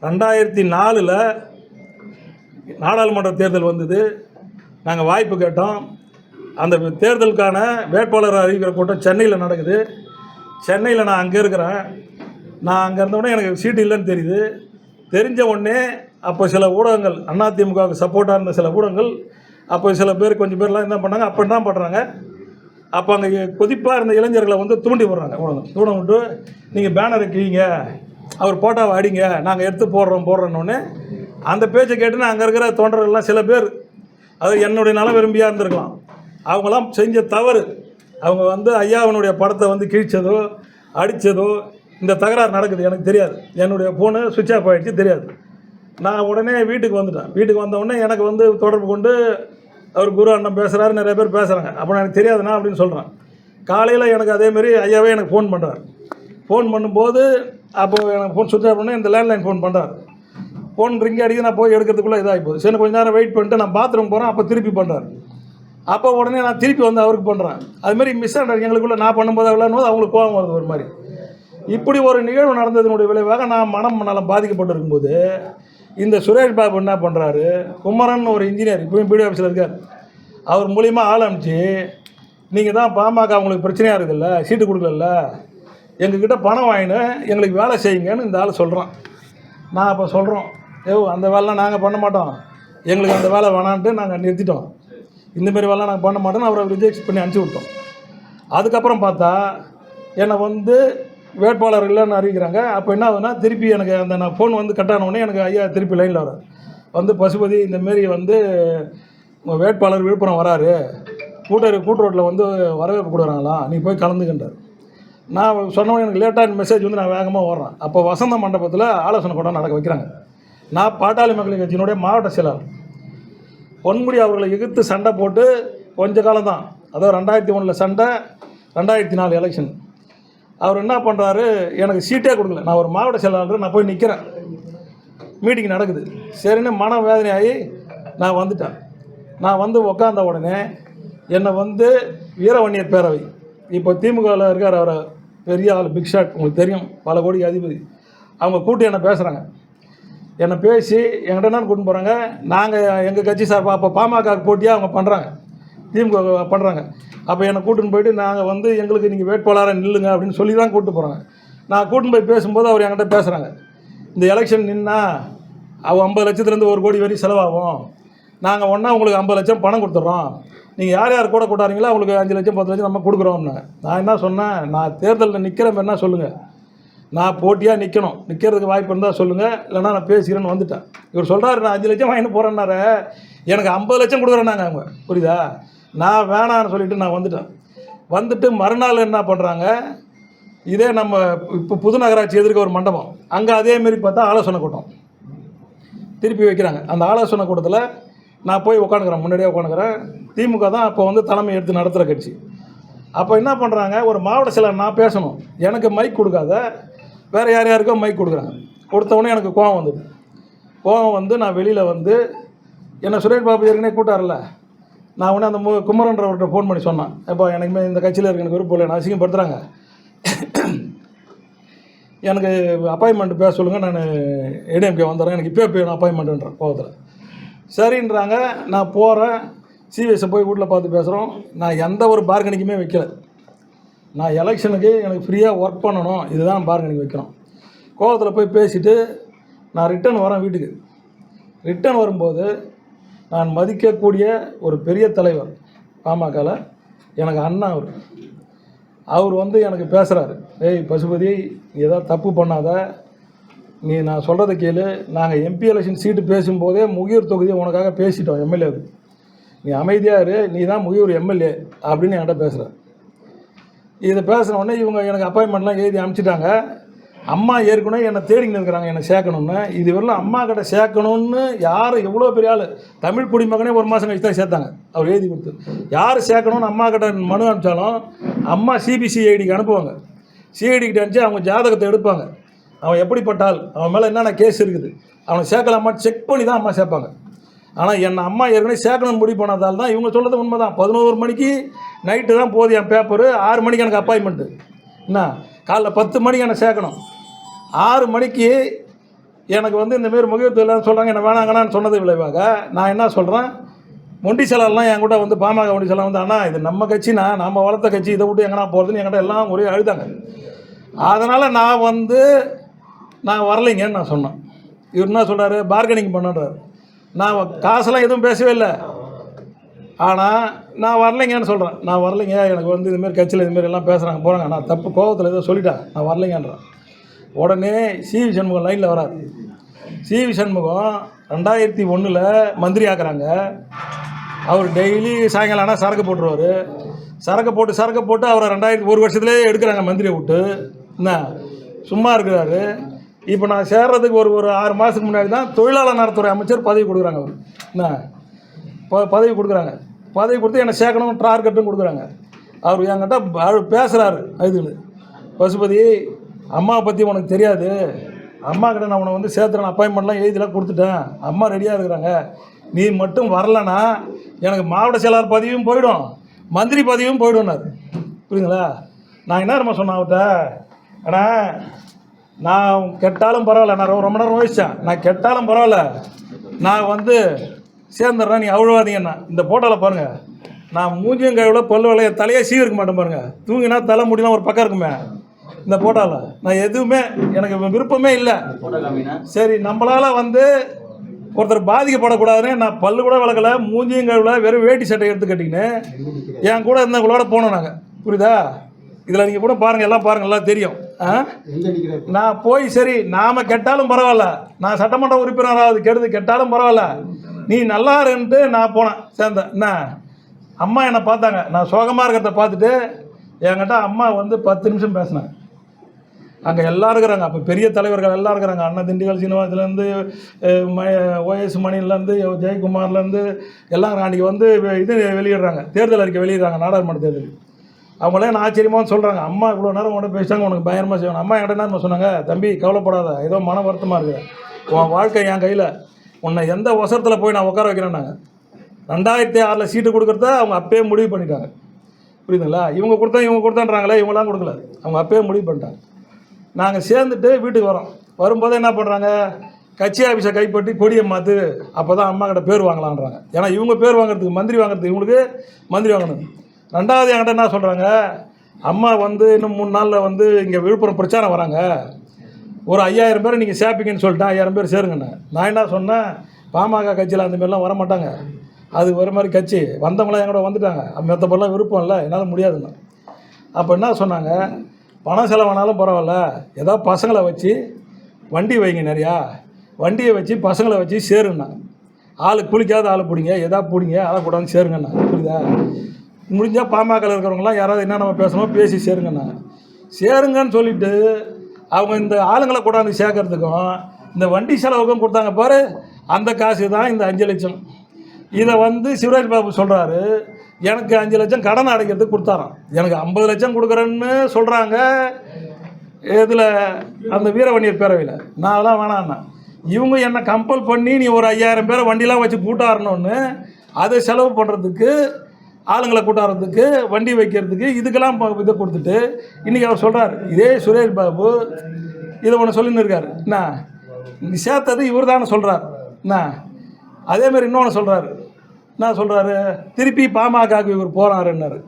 Speaker 1: 2004 நாடாளுமன்ற தேர்தல் வந்தது. நாங்கள் வாய்ப்பு கேட்டோம். அந்த தேர்தலுக்கான வேட்பாளர் அறிவிக்கிற கூட்டம் சென்னையில் நடக்குது. சென்னையில் நான் அங்கே இருக்கிறேன். நான் அங்கே இருந்தவுடனே எனக்கு சீட்டு இல்லைன்னு தெரியுது. தெரிஞ்ச உடனே அப்போ சில ஊடகங்கள் அதிமுகவுக்கு சப்போர்ட்டாக இருந்த சில ஊடகங்கள் அப்போ சில பேர் கொஞ்சம் பேர்லாம் என்ன பண்ணாங்க, அப்போ என்ன பண்ணுறாங்க, அப்போ அங்கே கொதிப்பாக இருந்த இளைஞர்களை வந்து தூண்டி விடுறாங்க. ஊடகம் தூண்டி விட்டு நீங்கள் பேனர் வைக்கிறீங்க, அவர் போட்டாவை அடிங்க, நாங்கள் எடுத்து போடுறோன்னொன்னே அந்த பேச்சை கேட்டு நான் அங்கே இருக்கிற தொண்டர்கள்லாம் சில பேர், அது என்னுடைய நல விரும்பியாக இருந்திருக்கலாம், அவங்களாம் செஞ்ச தவறு. அவங்க வந்து ஐயாவனுடைய படத்தை வந்து கிழிச்சதோ அடித்ததோ இந்த தகராறு நடக்குது எனக்கு தெரியாது. என்னுடைய ஃபோனு சுவிட்ச் ஆஃப் ஆகிடுச்சு, தெரியாது. நான் உடனே வீட்டுக்கு வந்துட்டேன். வீட்டுக்கு வந்த உடனே எனக்கு வந்து தொடர்பு கொண்டு அவர் குரு அண்ணன் பேசுகிறாரு, நிறைய பேர் பேசுகிறாங்க. அப்போ எனக்கு தெரியாதுண்ணா அப்படின்னு சொல்கிறேன். காலையில் எனக்கு அதேமாரி ஐயாவே எனக்கு ஃபோன் பண்ணுறார். ஃபோன் பண்ணும்போது அப்போது எனக்கு ஃபோன் சுவிட்ச் ஆஃப் பண்ணி இந்த லேண்ட்லைன் ஃபோன் பண்ணுறார். ஃபோன் ரிங் அடிக்க நான் போய் எடுக்கிறதுக்குள்ளே இதாகி போகுது. சரி கொஞ்சம் நேரம் வெயிட் பண்ணிட்டு நான் பாத்ரூம் போகிறேன். அப்போ திருப்பி பண்ணுறாரு. அப்போ உடனே நான் திருப்பி வந்து அவருக்கு பண்ணுறேன். அதுமாதிரி மிஸ் ஆகிட்டார் எங்களுக்குள்ளே. நான் பண்ணும்போது விளையாடும்போது அவங்களுக்கு கோபம் வருது ஒரு மாதிரி. இப்படி ஒரு நிகழ்வு நடந்ததனுடைய விளைவாக நான் மனம் நலம் பாதிக்கப்பட்டு இருக்கும்போது இந்த சுரேஷ் பாபு என்ன பண்ணுறாரு, குமரன் ஒரு இன்ஜினியர் இப்போயும் பிடி ஆஃபீஸில் இருக்கார், அவர் மூலிமா ஆள் அனுப்பிச்சு நீங்கள் தான் பாமக அவங்களுக்கு பிரச்சனையாக இருக்குதுல்ல, சீட்டு கொடுக்கல, எங்ககிட்ட பணம் வாங்கினு எங்களுக்கு வேலை செய்யுங்கன்னு இந்த ஆள் சொல்கிறான். நான் அப்போ சொல்கிறோம், அந்த வேலைலாம் நாங்கள் பண்ண மாட்டோம், எங்களுக்கு அந்த வேலை வேணான்ட்டு நாங்கள் நிறுத்திட்டோம், இந்தமாரி வேலை நாங்கள் பண்ண மாட்டோம்னு அவரை ரிஜெக்ட் பண்ணி அனுப்பிச்சி விட்டோம். அதுக்கப்புறம் பார்த்தா என்னை வந்து வேட்பாளர் இல்லைன்னு அறிவிக்கிறாங்க. அப்போ என்ன ஆகுதுன்னா திருப்பி எனக்கு அந்த நான் ஃபோன் வந்து கட்டானோடனே எனக்கு ஐயா திருப்பி லைனில் வரார். வந்து பசுபதி இந்தமாரி வந்து உங்கள் வேட்பாளர் விழுப்புரம் வராரு, கூட்டுரோட்டில் வந்து வரவேற்பு கொடுக்குறாங்களாம், நீ போய் கலந்துக்கின்றார். நான் சொன்னவொடனே எனக்கு லேட்டாக மெசேஜ் வந்து நான் வேகமாக ஓடுறேன். அப்போ வசந்த மண்டபத்தில் ஆலோசனை கூட்டம் நடக்க வைக்கிறாங்க. நான் பாட்டாளி மக்கள் கட்சியினுடைய மாவட்ட செயலாளர். பொன்முடி அவர்களை எதிர்த்து சண்டை போட்டு கொஞ்ச காலம் தான், அதாவது 2001 சண்டை, 2004 எலெக்ஷன். அவர் என்ன பண்ணுறாரு, எனக்கு சீட்டே கொடுக்கல. நான் ஒரு மாவட்ட செயலாளர், நான் போய் நிற்கிறேன், மீட்டிங் நடக்குது. சரின்னு மன வேதனையாகி நான் வந்துட்டேன். நான் வந்து உக்காந்த உடனே என்னை வந்து வீரவன்னியர் பேரவை, இப்போ திமுகவில் இருக்கார் அவர், பெரிய ஆள், பிக் ஷாட், உங்களுக்கு தெரியும், பல கோடி அதிபதி, அவங்க கூட்டி என்னை பேசுகிறாங்க. என்னை பேசி என்கிட்ட என்ன கூட்டின்னு போகிறாங்க, நாங்கள் எங்கள் கட்சி சார்பாக அப்போ பாமக போட்டியாக அவங்க பண்ணுறாங்க, திமுக பண்ணுறாங்க. அப்போ என்னை கூட்டின்னு போயிட்டு நாங்கள் வந்து எங்களுக்கு நீங்கள் வேட்பாளராக நில்லுங்க அப்படின்னு சொல்லி தான் கூப்பிட்டு போகிறாங்க. நான் கூட்டின்னு போய் பேசும்போது அவர் என்கிட்ட பேசுகிறாங்க, இந்த எலெக்ஷன் நின்னா அவள் 50 லட்சத்துலேருந்து 1 கோடி வரையும் செலவாகும், நாங்கள் ஒன்றா உங்களுக்கு 50 லட்சம் பணம் கொடுத்துட்றோம், நீங்கள் யார் யார் கூட கூட்டாரீங்களோ அவங்களுக்கு 5 லட்சம் 10 லட்சம் நம்ம கொடுக்குறோம்னு. நான் என்ன சொன்னேன், நான் தேர்தலில் நிற்கிற மாதிரினா சொல்லுங்கள், நான் போட்டியாக நிற்கணும், நிற்கிறதுக்கு வாய்ப்பு இருந்தால் சொல்லுங்கள், இல்லைனா நான் பேசிக்கிறேன்னு வந்துட்டேன். இவர் சொல்கிறாரு நான் 5 லட்சம் வாங்கிட்டு போகிறேன்னாரு, எனக்கு 50 லட்சம் கொடுக்குறேன்னாங்க அவங்க. புரியுதா? நான் வேணான்னு சொல்லிவிட்டு நான் வந்துட்டு மறுநாள் என்ன பண்ணுறாங்க, இதே நம்ம இப்போ புது நகராட்சி எதிர்க்க ஒரு மண்டபம், அங்கே அதேமாரி பார்த்தா ஆலோசனை கூட்டம் திருப்பி வைக்கிறாங்க. அந்த ஆலோசனை கூட்டத்தில் நான் போய் உட்காந்துக்கிறேன், முன்னாடியே உட்காந்துக்கிறேன். திமுக தான் அப்போ வந்து தலைமை எடுத்து நடத்துகிற கட்சி. அப்போ என்ன பண்ணுறாங்க, ஒரு மாவட்ட செயலர் நான் பேசணும், எனக்கு மைக் கொடுக்காத வேறு யார் யாருக்கோ மைக் கொடுக்குறாங்க. கொடுத்தவொடனே எனக்கு கோவம் வந்து நான் வெளியில் வந்து என்ன சுரேஷ் பாபு ஏற்கனவே கூட்டார்ல, நான் உடனே அந்த குமரன்றவர்கிட்ட ஃபோன் பண்ணி சொன்னேன், இப்போ எனக்குமே இந்த கட்சியில் இருக்க எனக்கு விருப்பம் இல்லை, நான் அசிங்கப்படுத்துகிறாங்க, எனக்கு அப்பாயின்மெண்ட் பேச சொல்லுங்கள், நான் ஏடிஎம்கே வந்துடுறேன், எனக்கு இப்போ வேணும் அப்பாயின்மெண்ட்டுன்றேன் கோவத்தில். சரின்றாங்க. நான் போகிறேன், சிவிஎஸை போய் வீட்டில் பார்த்து பேசுகிறோம். நான் எந்த ஒரு பார்கனிக்குமே வைக்கல, நான் எலெக்ஷனுக்கு எனக்கு ஃப்ரீயாக ஒர்க் பண்ணணும், இதுதான் பார்கனிங் வைக்கணும். கோவத்தில் போய் பேசிவிட்டு நான் ரிட்டன் வரேன் வீட்டுக்கு. ரிட்டன் வரும்போது நான் மதிக்கக்கூடிய ஒரு பெரிய தலைவர் பாமகவில் எனக்கு அண்ணா அவர் வந்து எனக்கு பேசுகிறாரு, ஏய் பசுபதி ஏதாவது தப்பு பண்ணாத, நீ நான் சொல்கிறத கேளு, நாங்கள் எம்பி எலெக்ஷன் சீட்டு பேசும்போதே முகியூர் தொகுதியை உனக்காக பேசிட்டோம் எம்எல்ஏவுக்கு, நீ அமைதியாக இரு, நீ தான் முகியூர் எம்எல்ஏ அப்படின்னு என்கிட்ட பேசுகிறார். இதை பேசின உடனே இவங்க எனக்கு அப்பாயின்மெண்ட்லாம் எழுதி அனுப்பிச்சிட்டாங்க. அம்மா ஏற்கனவே என்னை தேடிக்கிட்டு இருக்கிறாங்க என்னை சேர்க்கணுன்னு. இது வரலாம் அம்மா கிட்ட சேர்க்கணுன்னு யார் எவ்வளோ பெரிய ஆள், தமிழ் குடிமகனே 1 மாதம் கழிச்சு தான் சேர்த்தாங்க அவர் எழுதி கொடுத்து. யார் சேர்க்கணுன்னு அம்மா கிட்ட மனு அனுப்பிச்சாலும் அம்மா சிபிசிஐடிக்கு அனுப்புவாங்க. சிஐடிக்கிட்ட அனுப்பிச்சு அவங்க ஜாதகத்தை எடுப்பாங்க, அவன் எப்படிப்பட்டால், அவன் மேலே என்னென்ன கேஸ் இருக்குது, அவனை சேர்க்கலாமான்னு செக் பண்ணி தான் அம்மா சேர்ப்பாங்க. ஆனால் என்னை அம்மா ஏற்கனவே சேர்க்கணும்னு முடிவு பண்ணதால் தான் இவங்க சொல்கிறது உண்மை தான். 11 மணிக்கு நைட்டு தான் போகுது என் பேப்பரு, 6 மணிக்கு எனக்கு அப்பாயின்மெண்ட்டு, என்ன காலைல 10 மணிக்கு என்னை சேர்க்கணும். 6 மணிக்கு எனக்கு வந்து இந்தமாரி முகியத்து இல்லைன்னு சொல்கிறாங்க, என்ன வேணாங்கண்ணான்னு சொன்னது விளைவாக நான் என்ன சொல்கிறேன், மொண்டி செலாலாம் என் கூட வந்து பாமக மொண்டி செலாம் வந்து, அண்ணா இது நம்ம கட்சினா நம்ம வளர்த்த கட்சி, இதை விட்டு எங்கன்னா போகிறதுன்னு என்கிட்ட எல்லாம் ஒரே அழுதாங்க. அதனால் நான் வரலைங்கன்னு நான் சொன்னேன். இவர் என்ன சொல்கிறாரு, பார்கனிங் பண்ணுறாரு. நான் காசெல்லாம் எதுவும் பேசவே இல்லை, ஆனால் நான் வரலைங்கன்னு சொல்கிறேன். நான் வரலைங்க, எனக்கு வந்து இதுமாரி கட்சியில் இதுமாரி எல்லாம் பேசுகிறாங்க போகிறாங்க, நான் தப்பு கோவத்தில் ஏதோ சொல்லிட்டேன், நான் வரலைங்கன்றேன். உடனே சிவி சண்முகம் லைனில் வராது. சிவி சண்முகம் 2001 மந்திரி ஆக்குறாங்க. அவர் டெய்லி சாயங்காலம் ஆனால் சரக்கு போட்டுருவார். சரக்கு போட்டு அவரை 1 வருஷத்துலேயே எடுக்கிறாங்க மந்திரியை விட்டு. என்ன சும்மா இருக்கிறாரு. இப்போ நான் சேர்றதுக்கு ஒரு 6 மாதத்துக்கு முன்னாடி தான் தொழிலாளர் நலத்துறை அமைச்சர் பதவி கொடுக்குறாங்க. அவர் என்ன பதவி கொடுக்குறாங்க, பதவி கொடுத்து என்னை சேர்க்கணும் டார்கெட்டும் கொடுக்குறாங்க. அவர் என்கிட்ட பேசுகிறாரு, இதுன்னு பசுபதி அம்மாவை பற்றி உனக்கு தெரியாது, அம்மா கிட்ட நான் உனக்கு வந்து சேர்த்துறேன், அப்பாயின்மெண்ட்லாம் எழுதிலாம் கொடுத்துட்டேன், அம்மா ரெடியாக இருக்கிறாங்க, நீ மட்டும் வரலன்னா எனக்கு மாவட்ட செயலாளர் பதவியும் போயிடும், மந்திரி பதவியும் போயிடும்னாரு. புரியுதுங்களா? நான் என்ன நம்ம சொன்னேன் அவர்கிட்ட, ஆனால் நான் கெட்டாலும் பரவாயில்ல, நான் ரொம்ப நேரம் யோசித்தேன், நான் கெட்டாலும் பரவாயில்ல, நான் வந்து சேர்ந்துடுறேன், நீ அவ்வளோவாதீங்கண்ணா. இந்த ஃபோட்டோவில் பாருங்கள், நான் மூஞ்சியும் கையில் பல்லு வேலையை தலையே சீவிருக்க மாட்டேன் பாருங்கள், தூங்கினா தலை முடியலாம் ஒரு பக்கம் இருக்குமே. இந்த ஃபோட்டோவில் நான் எதுவுமே எனக்கு விருப்பமே இல்லை. சரி, நம்மளால் வந்து ஒருத்தர் பாதிக்கப்படக்கூடாதுன்னு நான் பல்லு கூட விளக்கலை, மூஞ்சியும் கையில் வெறும் வேட்டி சட்டை எடுத்து கட்டிக்கின்னு என் கூட இருந்தவங்களோட போனோம் நாங்கள். புரியுதா? இதில் நீங்கள் கூட பாருங்கள், எல்லாம் பாருங்கள், எல்லாம் தெரியும். நான் போய் சரி நாம் கெட்டாலும் பரவாயில்ல, நான் சட்டமன்ற உறுப்பினராவது கெட்டாலும் பரவாயில்ல, நீ நல்லா இருன்ட்டு நான் போனேன், சேர்ந்தேன். என்ன அம்மா என்னை பார்த்தாங்க, நான் சோகமாக இருக்கிறத பார்த்துட்டு என்கிட்ட அம்மா வந்து 10 நிமிஷம் பேசினேன். அங்கே எல்லாம் இருக்கிறாங்க, அப்போ பெரிய தலைவர்கள் எல்லாம் இருக்கிறாங்க, அண்ணா திண்டுக்கல் சீனிவாசத்துலேருந்து OS மணிலேருந்து ஜெயக்குமார்லேருந்து எல்லாம் அன்றைக்கி வந்து இது வெளியிடுறாங்க, தேர்தல் அறிக்கை வெளியிடுறாங்க, நாடாளுமன்ற தேர்தல். அவங்களே நான் ஆச்சரியமாக சொல்கிறாங்க, அம்மா இவ்வளோ நேரம் உங்கள்கிட்ட பேசிட்டாங்க, உனக்கு பயங்கரமாக செய்வாங்க. அம்மா என்கிட்ட என்ன சொன்னாங்க, தம்பி கவலைப்படாத, ஏதோ மன வருத்தமாக இருக்குது, உன் வாழ்க்கை என் கையில், உன்னை எந்த அவசரத்தில் போய் நான் உட்கார வைக்கிறேன்னாங்க. 2006 சீட்டு கொடுக்குறத அவங்க அப்பயே முடிவு பண்ணிட்டாங்க. புரியுதுங்களா? இவங்க கொடுத்தான்றாங்களே, இவங்களாம் கொடுக்கல, அவங்க அப்பயே முடிவு பண்ணிட்டாங்க. நாங்கள் சேர்ந்துட்டு வீட்டுக்கு வரும்போது என்ன பண்ணுறாங்க, கட்சி ஆஃபீஸை கைப்பற்றி கொடியை மாற்று, அப்போ தான் அம்மா கிட்ட பேர் வாங்கலான்றாங்க. ஏன்னா இவங்க பேர் வாங்குறதுக்கு, மந்திரி வாங்குறதுக்கு இவங்களுக்கு மந்திரி வாங்கணும். 2வது என்கிட்ட என்ன சொல்கிறாங்க, அம்மா வந்து இன்னும் 3 நாளில் வந்து இங்கே விழுப்புரம் பிரச்சாரம் வராங்க, ஒரு 5000 பேரை நீங்கள் சேர்ப்பீங்கன்னு சொல்லிட்டேன், 5000 பேர் சேருங்கண்ணே. நான் என்ன சொன்னேன், பாமக கட்சியில் அந்த மாதிரிலாம் வர மாட்டாங்க, அது ஒரு மாதிரி கட்சி, வந்தவங்களாம் என் கூட வந்துட்டாங்க, மற்ற பேர்லாம் விருப்பம் இல்லை, என்னால் முடியாதுண்ணா. அப்போ என்ன சொன்னாங்க, பணம் செலவானாலும் பரவாயில்ல, ஏதோ பசங்களை வச்சு வண்டி வைங்க, நிறையா வண்டியை வச்சு பசங்களை வச்சு சேருங்கண்ணா, ஆள் குளிக்காத ஆள் பிடிங்க, எதா பிடிங்க, அதை கூடாது சேருங்கண்ணா, புரியுதா? முடிஞ்சால் பாமகவில் இருக்கிறவங்களாம் யாராவது என்ன நம்ம பேசணும் பேசி சேருங்கண்ணா. சேருங்கன்னு சொல்லிவிட்டு அவங்க இந்த ஆளுங்களை கூடாந்து சேர்க்கறதுக்கும் இந்த வண்டி செலவுக்கும் கொடுத்தாங்க பாரு, அந்த காசு தான் இந்த 5 லட்சம். இதை வந்து சிவராஜ் பாபு சொல்கிறாரு, எனக்கு 5 லட்சம் கடன் அடைக்கிறதுக்கு கொடுத்தாராம், எனக்கு 50 லட்சம் கொடுக்குறேன்னு சொல்கிறாங்க. இதில் அந்த வீரவணியர் பேரவையில் நான் அதெல்லாம் வேணாண்ணா, இவங்க என்னை கம்பல் பண்ணி நீ ஒரு 5000 பேரை வண்டிலாம் வச்சு கூட்டாடணுன்னு, அதை செலவு பண்ணுறதுக்கு, ஆளுங்களை கூட்டாடுறதுக்கு, வண்டி வைக்கிறதுக்கு, இதுக்கெல்லாம் இதை கொடுத்துட்டு இன்றைக்கி அவர் சொல்கிறார், இதே சுரேஷ் பாபு இதை ஒன்று சொல்லின்னு இருக்கார், என்ன நீ சேர்த்தது இவர் தானே சொல்கிறார். என்ன அதேமாதிரி இன்னொன்று சொல்கிறாரு, என்ன சொல்கிறாரு, திருப்பி பாமகவுக்கு இவர் போகிறாருன்னாரு.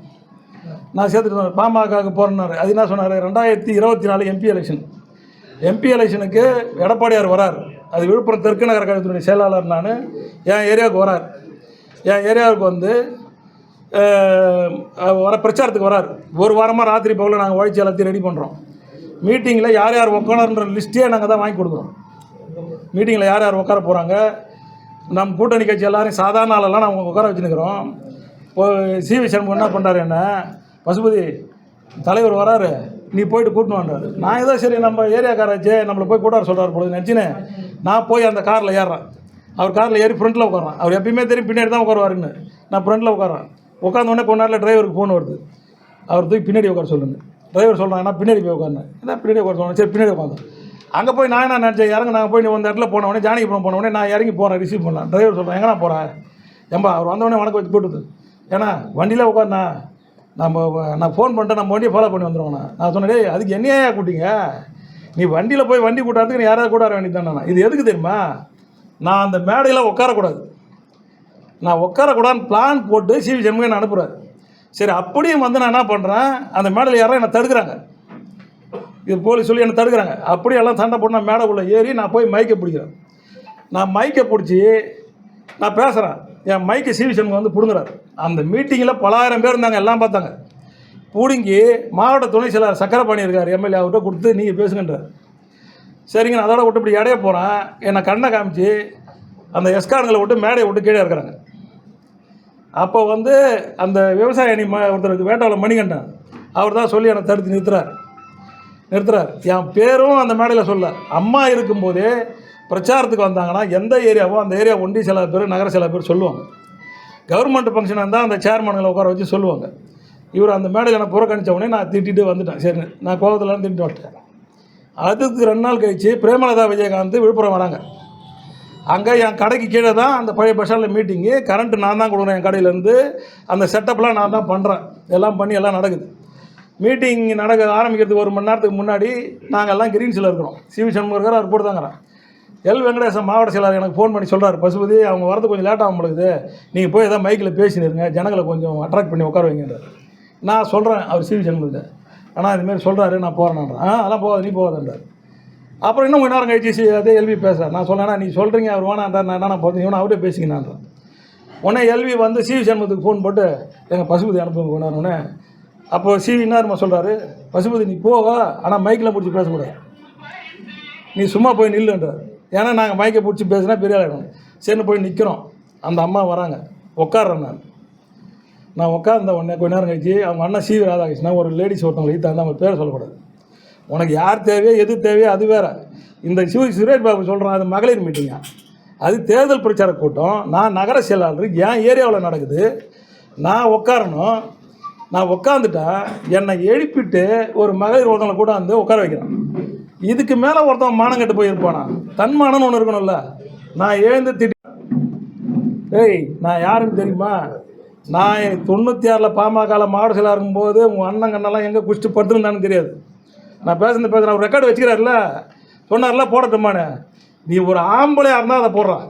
Speaker 1: நான் சேர்த்துட்டு பாமகவுக்கு போகிறேன்னாரு. அது என்ன சொன்னார், 2024 எம்பி எலெக்ஷனுக்கு எடப்பாடியார் வரார், அது விழுப்புரம் தெற்கு நகர கழகத்தினுடைய செயலாளர். நான் என் ஏரியாவுக்கு வரார், என் ஏரியாவுக்கு வந்து வர பிரச்சாரத்துக்கு வரார். ஒரு வாரமாக ராத்திரி பகலில் நாங்கள் உழைச்சி எல்லாத்தையும் ரெடி பண்ணுறோம். மீட்டிங்கில் யார் யார் உட்காரன்ற லிஸ்ட்டே நாங்கள் தான் வாங்கி கொடுக்குறோம். மீட்டிங்கில் யார் யார் உட்கார போகிறாங்க, நம்ம கூட்டணி கட்சி எல்லாரையும் சாதாரண ஆளெல்லாம் நாங்கள் உட்கார வச்சுருக்கிறோம். இப்போ சிவி சண்முகம் என்ன பண்ணுறாரு, என்ன பசுபதி தலைவர் வராரு, நீ போயிட்டு கூட்டின்னு வந்தார். நான் ஏதோ சரி நம்ம ஏரியாக்காராச்சே நம்மளை போய் கூட்டார சொல்கிறார் பொழுது நினச்சினேன். நான் போய் அந்த காரில் ஏறுறேன், அவர் காரில் ஏறி ஃப்ரண்ட்டில் உட்காரான். அவர் எப்பயுமே தெரியும் பின்னாடி தான் உட்காருவாருன்னு. நான் ஃப்ரண்ட்டில் உட்காரேன். உட்காந்தோடனே கொஞ்ச நேரத்தில் டிரைவருக்கு ஃபோன் வருது, அவர் தூக்கி பின்னாடி உட்கார சொல்லுங்கள். டிரைவர் சொல்கிறான், நான் பின்னாடி போய் உட்காந்தேன். ஏன்னா பின்னாடி உட்கார சொன்னேன், சரி பின்னாடி உட்காந்தேன். அங்கே போய் நான் என்ன நினச்சேன், இறங்க நாங்கள் போய் அந்த இடத்துல போனவொடனே ஜானகிபுரம் போனவொடனே நான் இறங்கி போகிறேன் ரிசீவ் பண்ணலாம். டிரைவர் சொல்கிறேன், எங்கே நான் போகிறேன் ஏம்பா, அவர் வந்தவொடனே வணக்கம் வச்சு போட்டுது. ஏன்னா வண்டியில் உட்காந்தா நான் ஃபோன் பண்ணிட்டு நம்ம வண்டியை ஃபாலோ பண்ணி வந்துடுவோண்ணா. நான் சொன்னேன், அதுக்கு என்னையா கூட்டிங்க, நீ வண்டியில் போய் வண்டி கூட்டாதுக்கு நீ யாராவது கூட்டார வேண்டியது தானே. இது எதுக்கு தெரியுமா, நான் அந்த மேடையில் உட்காரக்கூடாது, நான் உட்காரக்கூடாதுன்னு பிளான் போட்டு சிவி சண்முகம் என்ன அனுப்புகிறார். சரி அப்படியும் வந்து நான் என்ன பண்ணுறேன், அந்த மேடையில் யாரும் என்னை தடுக்கிறாங்க, இது போலீஸ் சொல்லி என்னை தடுக்கிறாங்க. அப்படியே எல்லாம் சண்டை போட்டு நான் மேடைக்குள்ளே ஏறி நான் போய் மைக்கை பிடிக்கிறேன். நான் மைக்கை பிடிச்சி நான் பேசுகிறேன், என் மைக்கை சிவி சண்முகம் வந்து பிடுங்குறாரு. அந்த மீட்டிங்கில் பல ஆயிரம் பேர் இருந்தாங்க, எல்லாம் பார்த்தாங்க. பிடுங்கி மாவட்ட துணை செயலாளர் சக்கரபாணி இருக்கார் எம்எல்ஏ, அவர்கிட்ட கொடுத்து நீங்கள் பேசுங்கன்றார். சரிங்க, நான் அதோட விட்டு இப்படி இடைய போகிறேன், என்னை கண்ணை காமிச்சு அந்த எஸ்கார்டுங்களை விட்டு மேடையை விட்டு கீழே இருக்கிறாங்க. அப்போ வந்து அந்த விவசாய அணி ஒருத்தருக்கு வேட்டாவில் மணிகண்டன் அவர் தான் சொல்லி என்னை தடுத்து நிறுத்துறார். என் பேரும் அந்த மேடையில் சொல்ல. அம்மா இருக்கும்போதே பிரச்சாரத்துக்கு வந்தாங்கன்னா எந்த ஏரியாவோ அந்த ஏரியா ஒன்றிய சில பேர் நகர சில பேர் சொல்லுவாங்க. கவர்மெண்ட் ஃபங்க்ஷனாக இருந்தால் அந்த சேர்மன்களை உட்கார வச்சு சொல்லுவாங்க. இவர் அந்த மேடையில் என்னை புறக்கணித்த உடனே நான் திட்டிட்டு வந்துட்டேன். சரி, நான் கோபத்தில் திட்டிட்டு வந்துட்டேன். அதுக்கு 2 நாள் கழித்து பிரேமலதா விஜயகாந்த் விழுப்புரம் வராங்க. அங்கே என் கடைக்கு கீழே தான் அந்த பழைய பஸ் ஸ்டாண்டில் மீட்டிங்கு, கரண்ட்டு நான் தான் கொடுக்குறேன் என் கடையிலேருந்து, அந்த செட்டப்லாம் நான் தான் பண்ணுறேன், எல்லாம் பண்ணி எல்லாம் நடக்குது. மீட்டிங் ஆரம்பிக்கிறதுக்கு 1 மணி நேரத்துக்கு முன்னாடி நாங்கள் எல்லாம் கிரீன்ஸில் இருக்கிறோம். சிவி சண்முகம் இருக்கார், அவர் போட்டு தாங்கிறேன். எல் வெங்கடேசன் மாவட்ட செயலாளர் எனக்கு ஃபோன் பண்ணி சொல்கிறார், பசுபதி அவங்க வரது கொஞ்சம் லேட்டாக முடியுது, நீங்கள் போய் எதாவது மைக்கில் பேசினிருங்க, ஜனங்களை கொஞ்சம் அட்ராக்ட் பண்ணி உட்கார வைங்கன்றார். நான் சொல்கிறேன் அவர் சிவி சண்முகத்தை, ஆனால் இதுமாரி சொல்கிறாரு, நான் போகிறேன்றான். அதெல்லாம் போகாது, நீ போகாதுன்றார். அப்புறம் இன்னும் கொஞ்ச நேரம் கழிச்சு அதே எல்வி பேசுகிறார். நான் சொன்னேன்னா நீ சொல்கிறீங்க அவர் வேணான்றார், நான் என்ன போகிறேன், இவனை அவரே பேசிக்கினான்றான். உடனே எல்வி வந்து சிவி சண்முகத்துக்கு ஃபோன் போட்டு எங்கள் பசுபதி அனுப்புங்க கொண்டாருன்னே. அப்போது சிவி என்ன சொல்கிறாரு, பசுபதி நீ போவா, ஆனால் மைக்கில் பிடிச்சி பேசக்கூடாது, நீ சும்மா போய் நில்லுன்றார். ஏன்னா நாங்கள் மைக்கை பிடிச்சி பேசினா பெரிய ஆகிடும். சரின்னு போய் நிற்கிறோம். அந்த அம்மா வராங்க, உட்காடுறேன். நான் உட்கார்ந்த உடனே கொஞ்ச நேரம் கழிச்சு அவங்க அண்ணன் சிவி ராதாகிருஷ்ணன் ஒரு லேடிஸ் ஒருத்தவங்களை ஈத்தாந்து அவங்க பேரை சொல்லக்கூடாது, உனக்கு யார் தேவையோ எது தேவையோ அது வேறு. இந்த சுரேஷ் பாபு சொல்கிறான் அது மகளிர் மீட்டிங்கா, அது தேர்தல் பிரச்சார கூட்டம், நான் நகர செயலாளர், என் ஏரியாவில் நடக்குது, நான் உட்காரணும். நான் உட்காந்துட்டா என்னை எழுப்பிட்டு ஒரு மகளிர் ஒருத்தவங்களை கூட வந்து உட்கார வைக்கிறேன். இதுக்கு மேலே ஒருத்தவன் மானம் கட்டு போயிருப்பானா, தன்மானம்னு ஒன்று இருக்கணும்ல. நான் எழுந்து ஏய் நான் யாருன்னு தெரியுமா, நான் 96 பாமகவில் மாவட்ட செயலாளர் இருக்கும்போது உங்கள் அண்ணன் கண்ணெல்லாம் எங்கே குடிச்சிட்டு படுத்துருந்தான்னு தெரியாது. நான் பேசுகிறேன், அவர் ரெக்கார்டு வச்சுக்கிறாருல, சொன்னார்ல போடட்டுமானே, நீ ஒரு ஆம்பளையாக இருந்தால் அதை போடுறான்.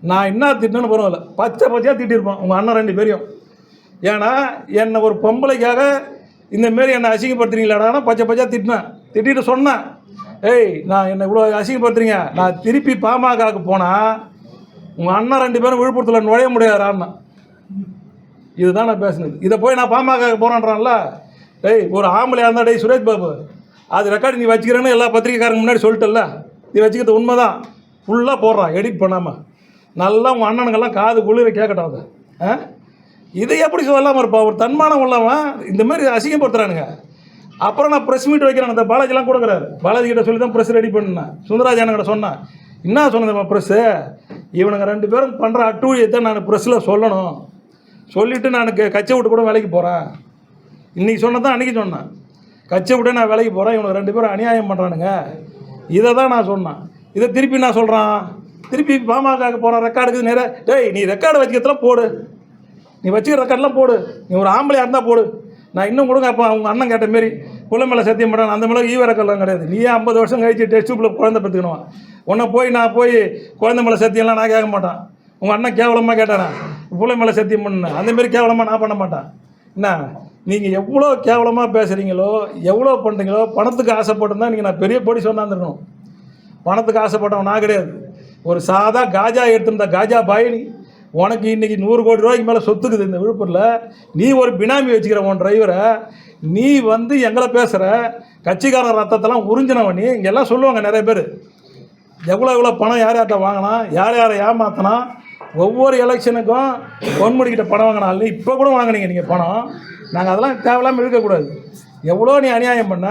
Speaker 1: நான் என்ன திட்டினு பரவாயில்ல, பச்சையாக திட்டிருப்பேன் உங்கள் அண்ணன் 2 பேரையும். ஏன்னா என்னை ஒரு பொம்பளைக்காக இந்தமாரி என்னை அசிங்கப்படுத்துறீங்களாடா பச்சை பச்சை திட்டிட்டு சொன்னேன். ஏய் நான் என்னை இவ்வளோ அசிங்கப்படுத்துறீங்க, நான் திருப்பி பாமகவுக்கு போனால் உங்கள் அண்ணன் 2 பேரும் விழுப்புரத்தில் நுழைய முடியாதுறான்னா. இதுதான் நான் பேசுனது. இதை போய் நான் பாமகவுக்கு போகிறேன்றான்ல. டேய் ஒரு ஆம்பளையாக இருந்தால் டேய் சுரேஷ் பாபு அது ரெக்கார்டு நீ வச்சுக்கிறேன்னு எல்லா பத்திரிக்கைக்காரங்க முன்னாடி சொல்லிட்டல, நீ வச்சுக்கிறது உண்மை தான். ஃபுல்லாக போடுறான் எடிட் பண்ணாமல். நல்லா உங்கள் அண்ணனுங்கெல்லாம் காது குளிர கேட்கட்டும். அதை இதை எப்படி சொல்லாமல் இருப்பான்? ஒரு தன்மானம் உள்ளவன் இந்தமாரி அசிங்கப்படுத்துறானுங்க. அப்புறம் நான் ப்ரெஸ் மீட் வைக்கிறேன். அந்த பாலாஜிலாம் கொடுக்குறாரு. பாலாஜி கிட்ட சொல்லி தான் ப்ரெஸ் ரெடி பண்ணேன். சுந்தரராஜ் கிட்ட சொன்னேன். என்ன சொன்னது ப்ரெஸ்ஸு, இவனுங்க 2 பேரும் பண்ணுற அட்டூழியத்தை நான் ப்ரெஸ்ஸில் சொல்லணும். சொல்லிவிட்டு நான் கட்சியை விட்டு கூட வேலைக்கு போகிறேன். இன்றைக்கி சொன்னதான் அன்றைக்கி சொன்னேன். கட்சியை விட்டு நான் வேலைக்கு போகிறேன், இவனுக்கு 2 பேரும் அநியாயம் பண்ணுறானுங்க. இதை தான் நான் சொன்னேன். இதை திருப்பி நான் சொல்கிறான். திருப்பி பாமகவுக்கு போகிற ரெக்கார்டுக்கு நேராக டேய் நீ ரெக்கார்டு வச்சுக்கிறதுலாம் போடு, நீ வச்சுக்கிற ரெக்கார்டெலாம் போடு, நீ ஒரு ஆம்பளையாக இருந்தால் போடு. நான் இன்னும் கொடுங்க. அப்போ அவங்க அண்ணன் கேட்ட மாரி புள்ள மேலே சத்தியம் பண்ணுறேன். அந்த மேலே ஈவரக்கெல்லாம் கிடையாது. நீயே 50 வருஷம் கழிச்சு டெஸ்ட் டியூப்பில் குழந்தை பெற்றுக்கணும். உன்னை போய் நான் போய் குழந்தை மேலே சத்தியம்லாம் நான் கேட்க மாட்டேன். உங்கள் அண்ணன் கேவலமாக கேட்டானே புள்ள மேலே சத்தியம் பண்ணேன், அந்தமாரி கேவலமாக நான் பண்ண மாட்டேன். என்ன நீங்கள் எவ்வளோ கேவலமாக பேசுகிறீங்களோ, எவ்வளோ பண்ணுறீங்களோ, பணத்துக்கு ஆசைப்பட்டுருந்தா நீங்கள் நான் பெரிய பொடி சொன்னாந்துருக்கணும். பணத்துக்கு ஆசைப்பட்டவன் நான் கிடையாது. ஒரு சாதா காஜா எடுத்துருந்த காஜா பாயினி. உனக்கு இன்றைக்கி 100 கோடி ரூபாய்க்கு மேலே சொத்துக்குது இந்த விழுப்புரில். நீ ஒரு பினாமி வச்சுக்கிற உன் டிரைவரை, நீ வந்து எங்களை பேசுகிற கட்சிக்காரன் ரத்தத்தெல்லாம் உறிஞ்சினவன். நீ இங்கெல்லாம் சொல்லுவாங்க நிறைய பேர் எவ்வளோ பணம் யார்கிட்ட வாங்கினா, யாரை ஏமாத்தினா. ஒவ்வொரு எலெக்ஷனுக்கும் பொன்முடிக்கிட்ட பணம் வாங்கினாலும் இப்போ கூட வாங்கினீங்க நீங்கள் பணம். நாங்கள் அதெல்லாம் தேவையில்லாமல் இருக்கக்கூடாது. எவ்வளோ நீ அநியாயம் பண்ண,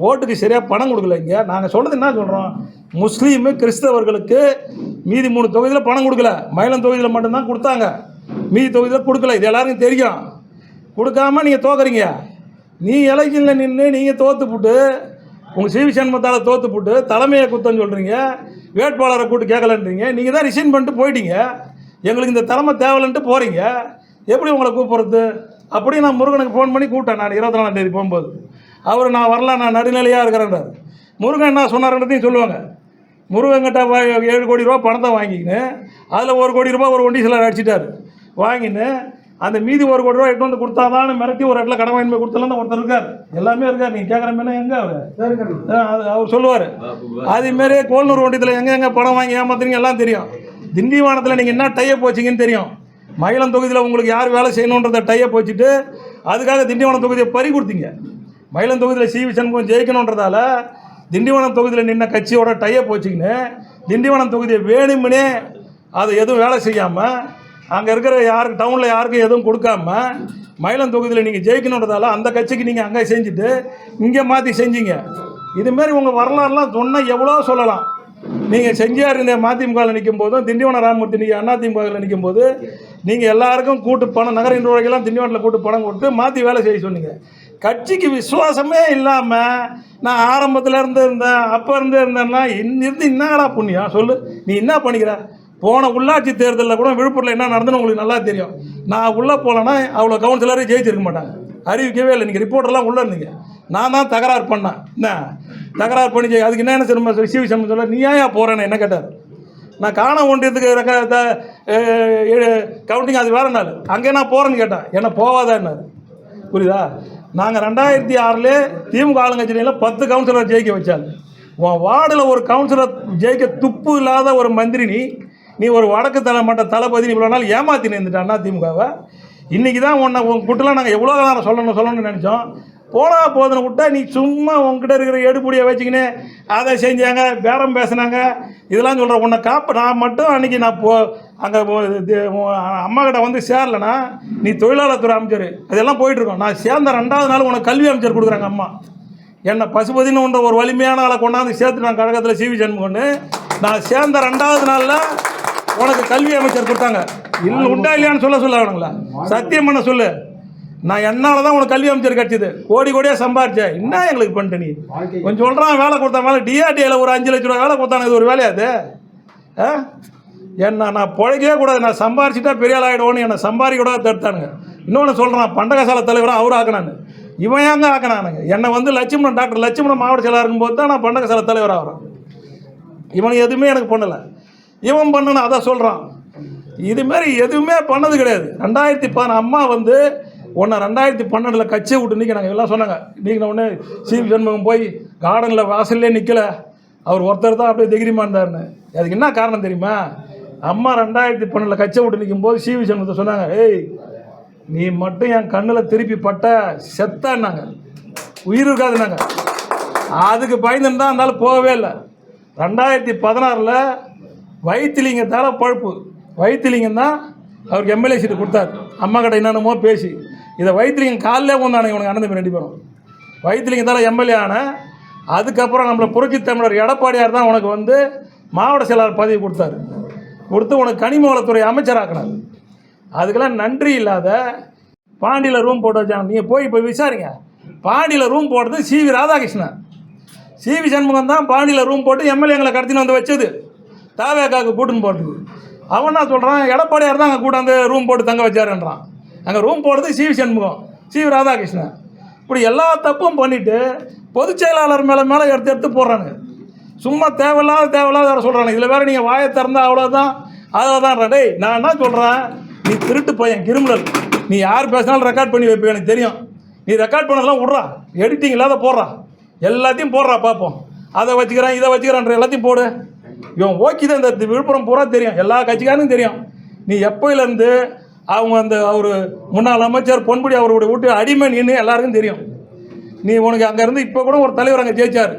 Speaker 1: ஓட்டுக்கு சரியாக பணம் கொடுக்கல. இங்கே நாங்கள் சொல்கிறது என்ன சொல்கிறோம், முஸ்லீமு கிறிஸ்தவர்களுக்கு மீதி 3 தொகுதியில் பணம் கொடுக்கல, மயிலம் தொகுதியில் மட்டும்தான் கொடுத்தாங்க, மீதி தொகுதியில் கொடுக்கல. இது எல்லாருக்கும் தெரியும். கொடுக்காம நீங்கள் தோக்குறீங்க. நீ எலெக்ஷனில் நின்று நீங்கள் தோற்றுப்புட்டு உங்கள் சிவி சண்முகத்தால் தோற்றுப்புட்டு தலைமையை குத்தம் சொல்கிறீங்க, வேட்பாளரை கூட்டு கேட்கலன்றீங்க. நீங்கள் தான் ரிசைன் பண்ணிட்டு போயிட்டீங்க. எங்களுக்கு இந்த தலைமை தேவையில்லைன்ட்டு போகிறீங்க. எப்படி உங்களை கூப்பிட்றது? அப்படி நான் முருகனுக்கு ஃபோன் பண்ணி கூப்பிட்டேன். நான் 24ஆம் தேதி போகும்போது அவர் நான் வரல, நான் நடுநிலையாக இருக்கிறேன்றார். முருகன் என்ன சொன்னார்ன்றதையும் சொல்லுவாங்க. முருகன்கிட்ட 7 கோடி ரூபா பணத்தை வாங்கிக்கின்னு அதில் 1 கோடி ரூபா ஒரு ஒண்டி சிலர் அடிச்சிட்டார். வாங்கின்னு அந்த மீதி 1 கோடி ரூபா எட்டு வந்து கொடுத்தாதான்னு மிரட்டி ஒரு இடத்துல கடன் வாங்கி போய் கொடுத்தலாம் ஒருத்தர் இருக்கார். எல்லாமே இருக்கார். நீங்கள் கேட்குற மேலே எங்கே அவர் சொல்லுவார். அதேமாரி கோல்நூர் ஒண்டியத்தில் எங்கே பணம் வாங்கி ஏமாத்துறீங்க எல்லாம் தெரியும். திண்டிவனத்தில் நீங்கள் என்ன டையப் போச்சிங்கன்னு தெரியும். மயிலம் தொகுதியில் உங்களுக்கு யார் வேலை செய்யணுன்றதை டையப் வச்சுட்டு அதுக்காக திண்டிவனம் தொகுதியை பறி கொடுத்தீங்க. மயிலம் தொகுதியில் சிவி சண்முகம் ஜெயிக்கணுன்றதால திண்டிவனம் தொகுதியில் நின்ன கட்சியோட டையப் வச்சுக்கின்னு திண்டிவனம் தொகுதியை வேணும்னே அதை எதுவும் வேலை செய்யாமல் அங்கே இருக்கிற யாருக்கு டவுனில் யாருக்கும் எதுவும் கொடுக்காம மயிலம் தொகுதியில் நீங்கள் ஜெயிக்கணுன்றதால அந்த கட்சிக்கு நீங்கள் அங்கே செஞ்சுட்டு இங்கே மாற்றி செஞ்சீங்க. இதுமாரி உங்கள் வரலாறுலாம் சொன்னால் எவ்வளோ சொல்லலாம். நீங்கள் செஞ்சார் இந்த மதிமுகவில் நிற்கும் போதும் திண்டிவனம் ராமமூர்த்தி நீங்கள் அதிமுகவில் நிற்கும் போது நீங்கள் எல்லாருக்கும் கூட்டு பணம் நகர நிர்வாகிகள்லாம் திண்டிவனத்தில் கூட்டு பணம் கொடுத்து மாற்றி வேலை செய்ய சொன்னீங்க. கட்சிக்கு விசுவாசமே இல்லாமல் நான் ஆரம்பத்தில் இருந்தேன் அப்போ இருந்தேன்னா இருந்து என்னடா புண்ணியம் சொல்லு. நீ என்ன பண்ணிக்கிற? போன உள்ளாட்சி தேர்தலில் கூட விழுப்புரத்தில் என்ன நடந்துன்னு உங்களுக்கு நல்லா தெரியும். நான் உள்ளே போகலன்னா அவ்வளோ கவுன்சிலரே ஜெயிச்சிருக்க மாட்டாங்க. அறிவிக்கவே இல்லை. நீங்கள் ரிப்போர்ட்டெல்லாம் உள்ளே இருந்தீங்க. நான் தான் தகராறு பண்ணேன். என்ன தகராறு பண்ணி அதுக்கு என்ன சிறும சிவி சண்முகம் சொல்ல நீ ஏன் போகிறேன்னு என்ன கேட்டார். நான் காண ஒன்றியத்துக்கு கவுண்டிங் அது வேறு நாள் அங்கே நான் போகிறேன்னு கேட்டேன். என்ன போவாதான்னாரு. புரியுதா? நாங்கள் 2006 திமுக ஆளுங்கட்சியில் 10 கவுன்சிலர் ஜெயிக்க வச்சாங்க. உன் வார்டில் ஒரு கவுன்சிலர் ஜெயிக்க துப்பு இல்லாத ஒரு மந்திரி நீ ஒரு வடக்கு மட்ட தளபதி இவ்வளோ நாள் ஏமாற்றி நின்றுட்டான்னா திமுகவை. இன்றைக்கி தான் உன் கூட்டலாம் நாங்கள் எவ்வளோ நேரம் சொல்லணும்னு நினச்சோம். போனால் போதுன்னு விட்டா நீ சும்மா உங்ககிட்ட இருக்கிற எடுபடியை வச்சுக்கின்னு அதை செஞ்சாங்க, பேரம் பேசினாங்க, இதெல்லாம் சொல்கிற உன்னை நான் மட்டும் அன்றைக்கி நான் அங்கே அம்மா கிட்ட வந்து சேரலைன்னா நீ தொழிலாளர் துறை அமைச்சர் அதெல்லாம் போயிட்டுருக்கோம். நான் சேர்ந்த 2வது நாள் உனக்கு கல்வி அமைச்சர் கொடுக்குறாங்க அம்மா. என்னை பசுபதினு ஒன்ற ஒரு வலிமையான ஆளை கொண்டாந்து சேர்த்து நான் கழகத்தில் சிவி சண்முகன்னு நான் சேர்ந்த 2வது நாளில் உனக்கு கல்வி அமைச்சர் கொடுத்தாங்க. இல்லை உண்டா இல்லையான்னு சொல்ல அவனுங்களா சத்தியம் பண்ண சொல்லு. நான் என்னால் தான் உனக்கு கல்வி அமைச்சர் கிடச்சிது. கோடியாக சம்பாரிச்சேன். என்ன எங்களுக்கு பண்ணிட்டு நீ கொஞ்சம் சொல்கிறான். வேலை கொடுத்தா வேலை டிஆர்டியில் ஒரு 5 லட்ச ரூபா வேலை கொடுத்தாங்க. இது ஒரு வேலையாது என்ன நான் பிழைக்கவே கூடாது. நான் சம்பாரிச்சிட்டா பெரிய ஆள் ஆகிடுவோன்னு என்னை சம்பாதிக்க கூட தடுத்தானுங்க. இன்னொன்று சொல்கிறான் பண்டகசாலை தலைவராக அவர் ஆக்கினான்னு. இவன் ஏங்க ஆக்கினானுங்க. என்னை வந்து லட்சுமணன் டாக்டர் லட்சுமணன் மாவட்ட செயலாளர் இருக்கும்போது தான் நான் பண்டகசாலை தலைவராக ஆகிறேன். இவனுக்கு எதுவுமே எனக்கு பண்ணலை. இவன் பண்ணணும் அதான் சொல்கிறான். இதுமாரி எதுவுமே பண்ணது கிடையாது. 2010 அம்மா வந்து உன்னை 2012 கட்சியை விட்டு நீக்க நாங்கள் எல்லாம் சொன்னாங்க. நீக்கின உடனே சிவி சண்முகம் போய் கார்டனில் வாசல்லே நிற்கலை, அவர் ஒருத்தர் தான் அப்படியே தைரியமாக இருந்தாருன்னு. அதுக்கு என்ன காரணம் தெரியுமா? அம்மா 2012 கட்சியை விட்டு நிற்கும் போது சிவி சண்முகத்தை சொன்னாங்க, ஏய் நீ மட்டும் என் கண்ணில் திருப்பி பட்ட செத்தான்னாங்க, உயிர் இருக்காதுன்னாங்க. அதுக்கு பயந்துன்னு தான் இருந்தாலும் போகவே இல்லை. 2016 வைத்திலிங்கத்தால் பழுப்பு, வைத்திலிங்கம் தான் அவருக்கு எம்எல்ஏ சீட்டு கொடுத்தாரு. அம்மா கிட்ட என்னென்னமோ பேசி இதை வைத்திலிங்கம் காலிலே கொண்டானுங்க இவனுக்கு அண்ணன் ரெண்டு பேரும். வைத்திலிங்கத்தால் எம்எல்ஏ ஆன அதுக்கப்புறம் நம்மளை புரட்சி தமிழர் எடப்பாடியார் தான் உனக்கு வந்து மாவட்ட செயலாளர் பதவி கொடுத்தாரு, கொடுத்து உனக்கு கனிம வளத்துறை அமைச்சராக்கினார். அதுக்கெல்லாம் நன்றி இல்லாத பாண்டியில் ரூம் போட்டு வச்சாங்க. நீங்கள் போய் இப்போ விசாரிங்க. பாண்டியில் ரூம் போட்டது சிவி ராதாகிருஷ்ணன், சிவி சண்முகம் தான் பாண்டியில் ரூம் போட்டு எம்எல்ஏங்களை கடத்தின்னு வந்து வச்சது தாவேக்காவுக்கு கூட்டுன்னு போகிறதுக்கு. அவன் என்ன சொல்கிறான், எடப்பாடியார் தான் அங்கே கூட்டாந்து ரூம் போட்டு தங்க வச்சாருன்றான். அங்கே ரூம் போடுறது சிவி சண்முகம், சிவி ராதாகிருஷ்ணன். இப்படி எல்லா தப்பும் பண்ணிவிட்டு பொதுச் செயலாளர் மேலே எடுத்து போடுறாங்க. சும்மா தேவையில்லாத வேறு சொல்கிறாங்க. இதில் வேறு நீங்கள் வாயை திறந்தால் அவ்வளோதான் அவ்வளோதான். டேய் நான் என்ன சொல்கிறேன், நீ திருட்டு பையன், கிரிமினல், நீ யார் பேசினாலும் ரெக்கார்ட் பண்ணி வைப்ப, எனக்கு தெரியும். நீ ரெக்கார்ட் பண்ணதெல்லாம் விட்றா, எடிட்டிங் இல்லாத போடுறா, எல்லாத்தையும் போடுறா பார்ப்போம். அதை வச்சுக்கிறேன் இதை வச்சுக்கிறேன்ற எல்லாத்தையும் போடு. இவன் ஓகே தான், இந்த விழுப்புரம் பூரா தெரியும், எல்லா கட்சிக்காரனும் தெரியும். நீ எப்போயிலேருந்து அவங்க அந்த அவர் முன்னாள் அமைச்சர் பொன்முடி அவருடைய வீட்டு அடிமை நின்று எல்லாருக்கும் தெரியும். நீ உனக்கு அங்கேருந்து இப்போ கூட ஒரு தலைவர் அங்கே ஜெயிச்சார்,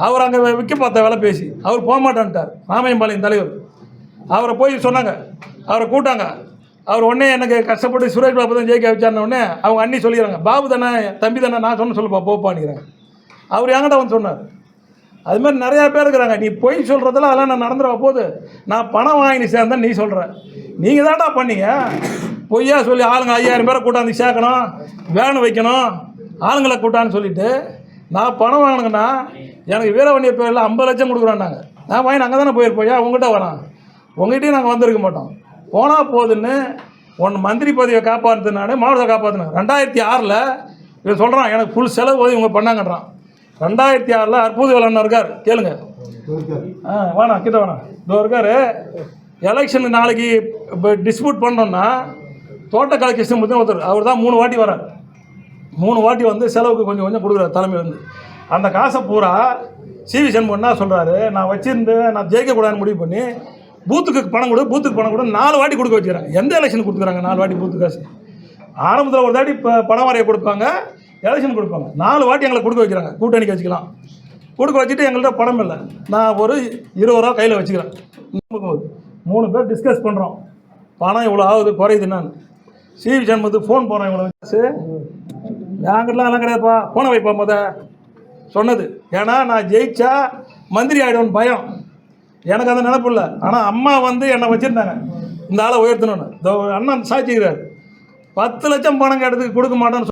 Speaker 1: அவர் அங்கே விற்க பார்த்த வேலை பேசி அவர் போக மாட்டான்ட்டார். ராமையம்பாளையம் தலைவர் அவரை போய் சொன்னாங்க, அவரை கூட்டாங்க. அவர் உடனே எனக்கு கஷ்டப்பட்டு சுரேஷ் பாபு தான் ஜெயிக்க வச்சார்ன உடனே அவங்க அண்ணி சொல்லிடுறாங்க, பாபு தானே தம்பி தானே, நான் சொல்லுப்பா போப்பான்னுக்கிறாங்க. அவர் என்கிட்ட வந்து சொன்னார். அது மாதிரி நிறையா பேர் இருக்கிறாங்க. நீ பொய் சொல்கிறதுல அதெல்லாம் நான் நடந்துடுவா போகுது. நான் பணம் வாங்கி சேர்ந்தேன் நீ சொல்கிற. நீங்கள் தான்டா பண்ணீங்க பொய்யா சொல்லி ஆளுங்க 5000 பேரை கூட்டாந்து சேர்க்கணும், வேன் வைக்கணும், ஆளுங்களை கூட்டான்னு சொல்லிவிட்டு நான் பணம் வாங்கினேங்கன்னா எனக்கு வீரவண்டிய பேரில் 50 லட்சம் கொடுக்குறான்னாங்க. நான் வாங்கி அங்கே தானே போயிருப்போம், உங்கள்கிட்ட வரோம், உங்கள்கிட்டையும் நாங்கள் வந்திருக்க மாட்டோம். போனால் போகுதுன்னு ஒன்று மந்திரி பதவியை காப்பாற்றுது, நான் மாவட்டத்தை காப்பாற்றினேன். 2006 இவன் சொல்கிறான் எனக்கு ஃபுல் செலவு போது இவங்க பண்ணாங்கன்றான். 2006 அற்புத வேலண்ணா இருக்கார், கேளுங்க. வேணா கிட்ட வேணாம், இதோ இருக்கார். எலெக்ஷன் நாளைக்கு இப்போ டிஸ்பியூட் பண்ணோன்னா தோட்டக்கலை கிருஷ்ணமூர்த்தி ஒருத்தர், அவர் தான் 3 வாட்டி வரார். 3 வாட்டி வந்து செலவுக்கு கொஞ்சம் கொஞ்சம் கொடுக்குறாரு தலைமையிலேருந்து. அந்த காசை பூரா சிவி சண்முகம் என்ன சொல்கிறாரு, நான் வச்சுருந்து நான் ஜெயிக்கக்கூடாதுன்னு முடிவு பண்ணி பூத்துக்கு பணம் கொடு 4 வாட்டி கொடுக்க வச்சுக்கிறாங்க. எந்த எலெக்ஷன் கொடுத்துக்கிறாங்க 4 வாட்டி பூத்து காசு? ஆரம்பத்தில் ஒரு தாட்டி இப்போ பணம் வரைய கொடுப்பாங்க, எலெக்ஷன் கொடுப்பாங்க. 4 வாட்டி எங்களை கொடுக்க வைக்கிறாங்க. கூட்டணிக்கு வச்சுக்கலாம், கொடுக்க வச்சுட்டு எங்கள்கிட்ட பணம் இல்லை. நான் ஒரு 20 ரூபா கையில் வச்சுக்கிறேன். 3 பேர் டிஸ்கஸ் பண்ணுறோம், பணம் இவ்வளோ ஆகுது குறையுது. நான் சிவி சண்முகத்துக்கு ஃபோன் போகிறேன், இவ்வளோ வச்சு என்கிட்டலாம் எல்லாம் கிடையாதுப்பா, ஃபோனை வைப்பா சொன்னது. ஏன்னா நான் ஜெயிச்சா மந்திரி ஆகிடும்னு பயம், எனக்கு அந்த நினப்பு இல்லை. ஆனால் அம்மா வந்து என்னை வச்சுருந்தாங்க இந்த ஆளை உயர்த்தணும்னு. இந்த அண்ணன் சாட்சிக்கிறார், 10 லட்சம் பணம் கேட்டதுக்கு கொடுக்க மாட்டேன்னு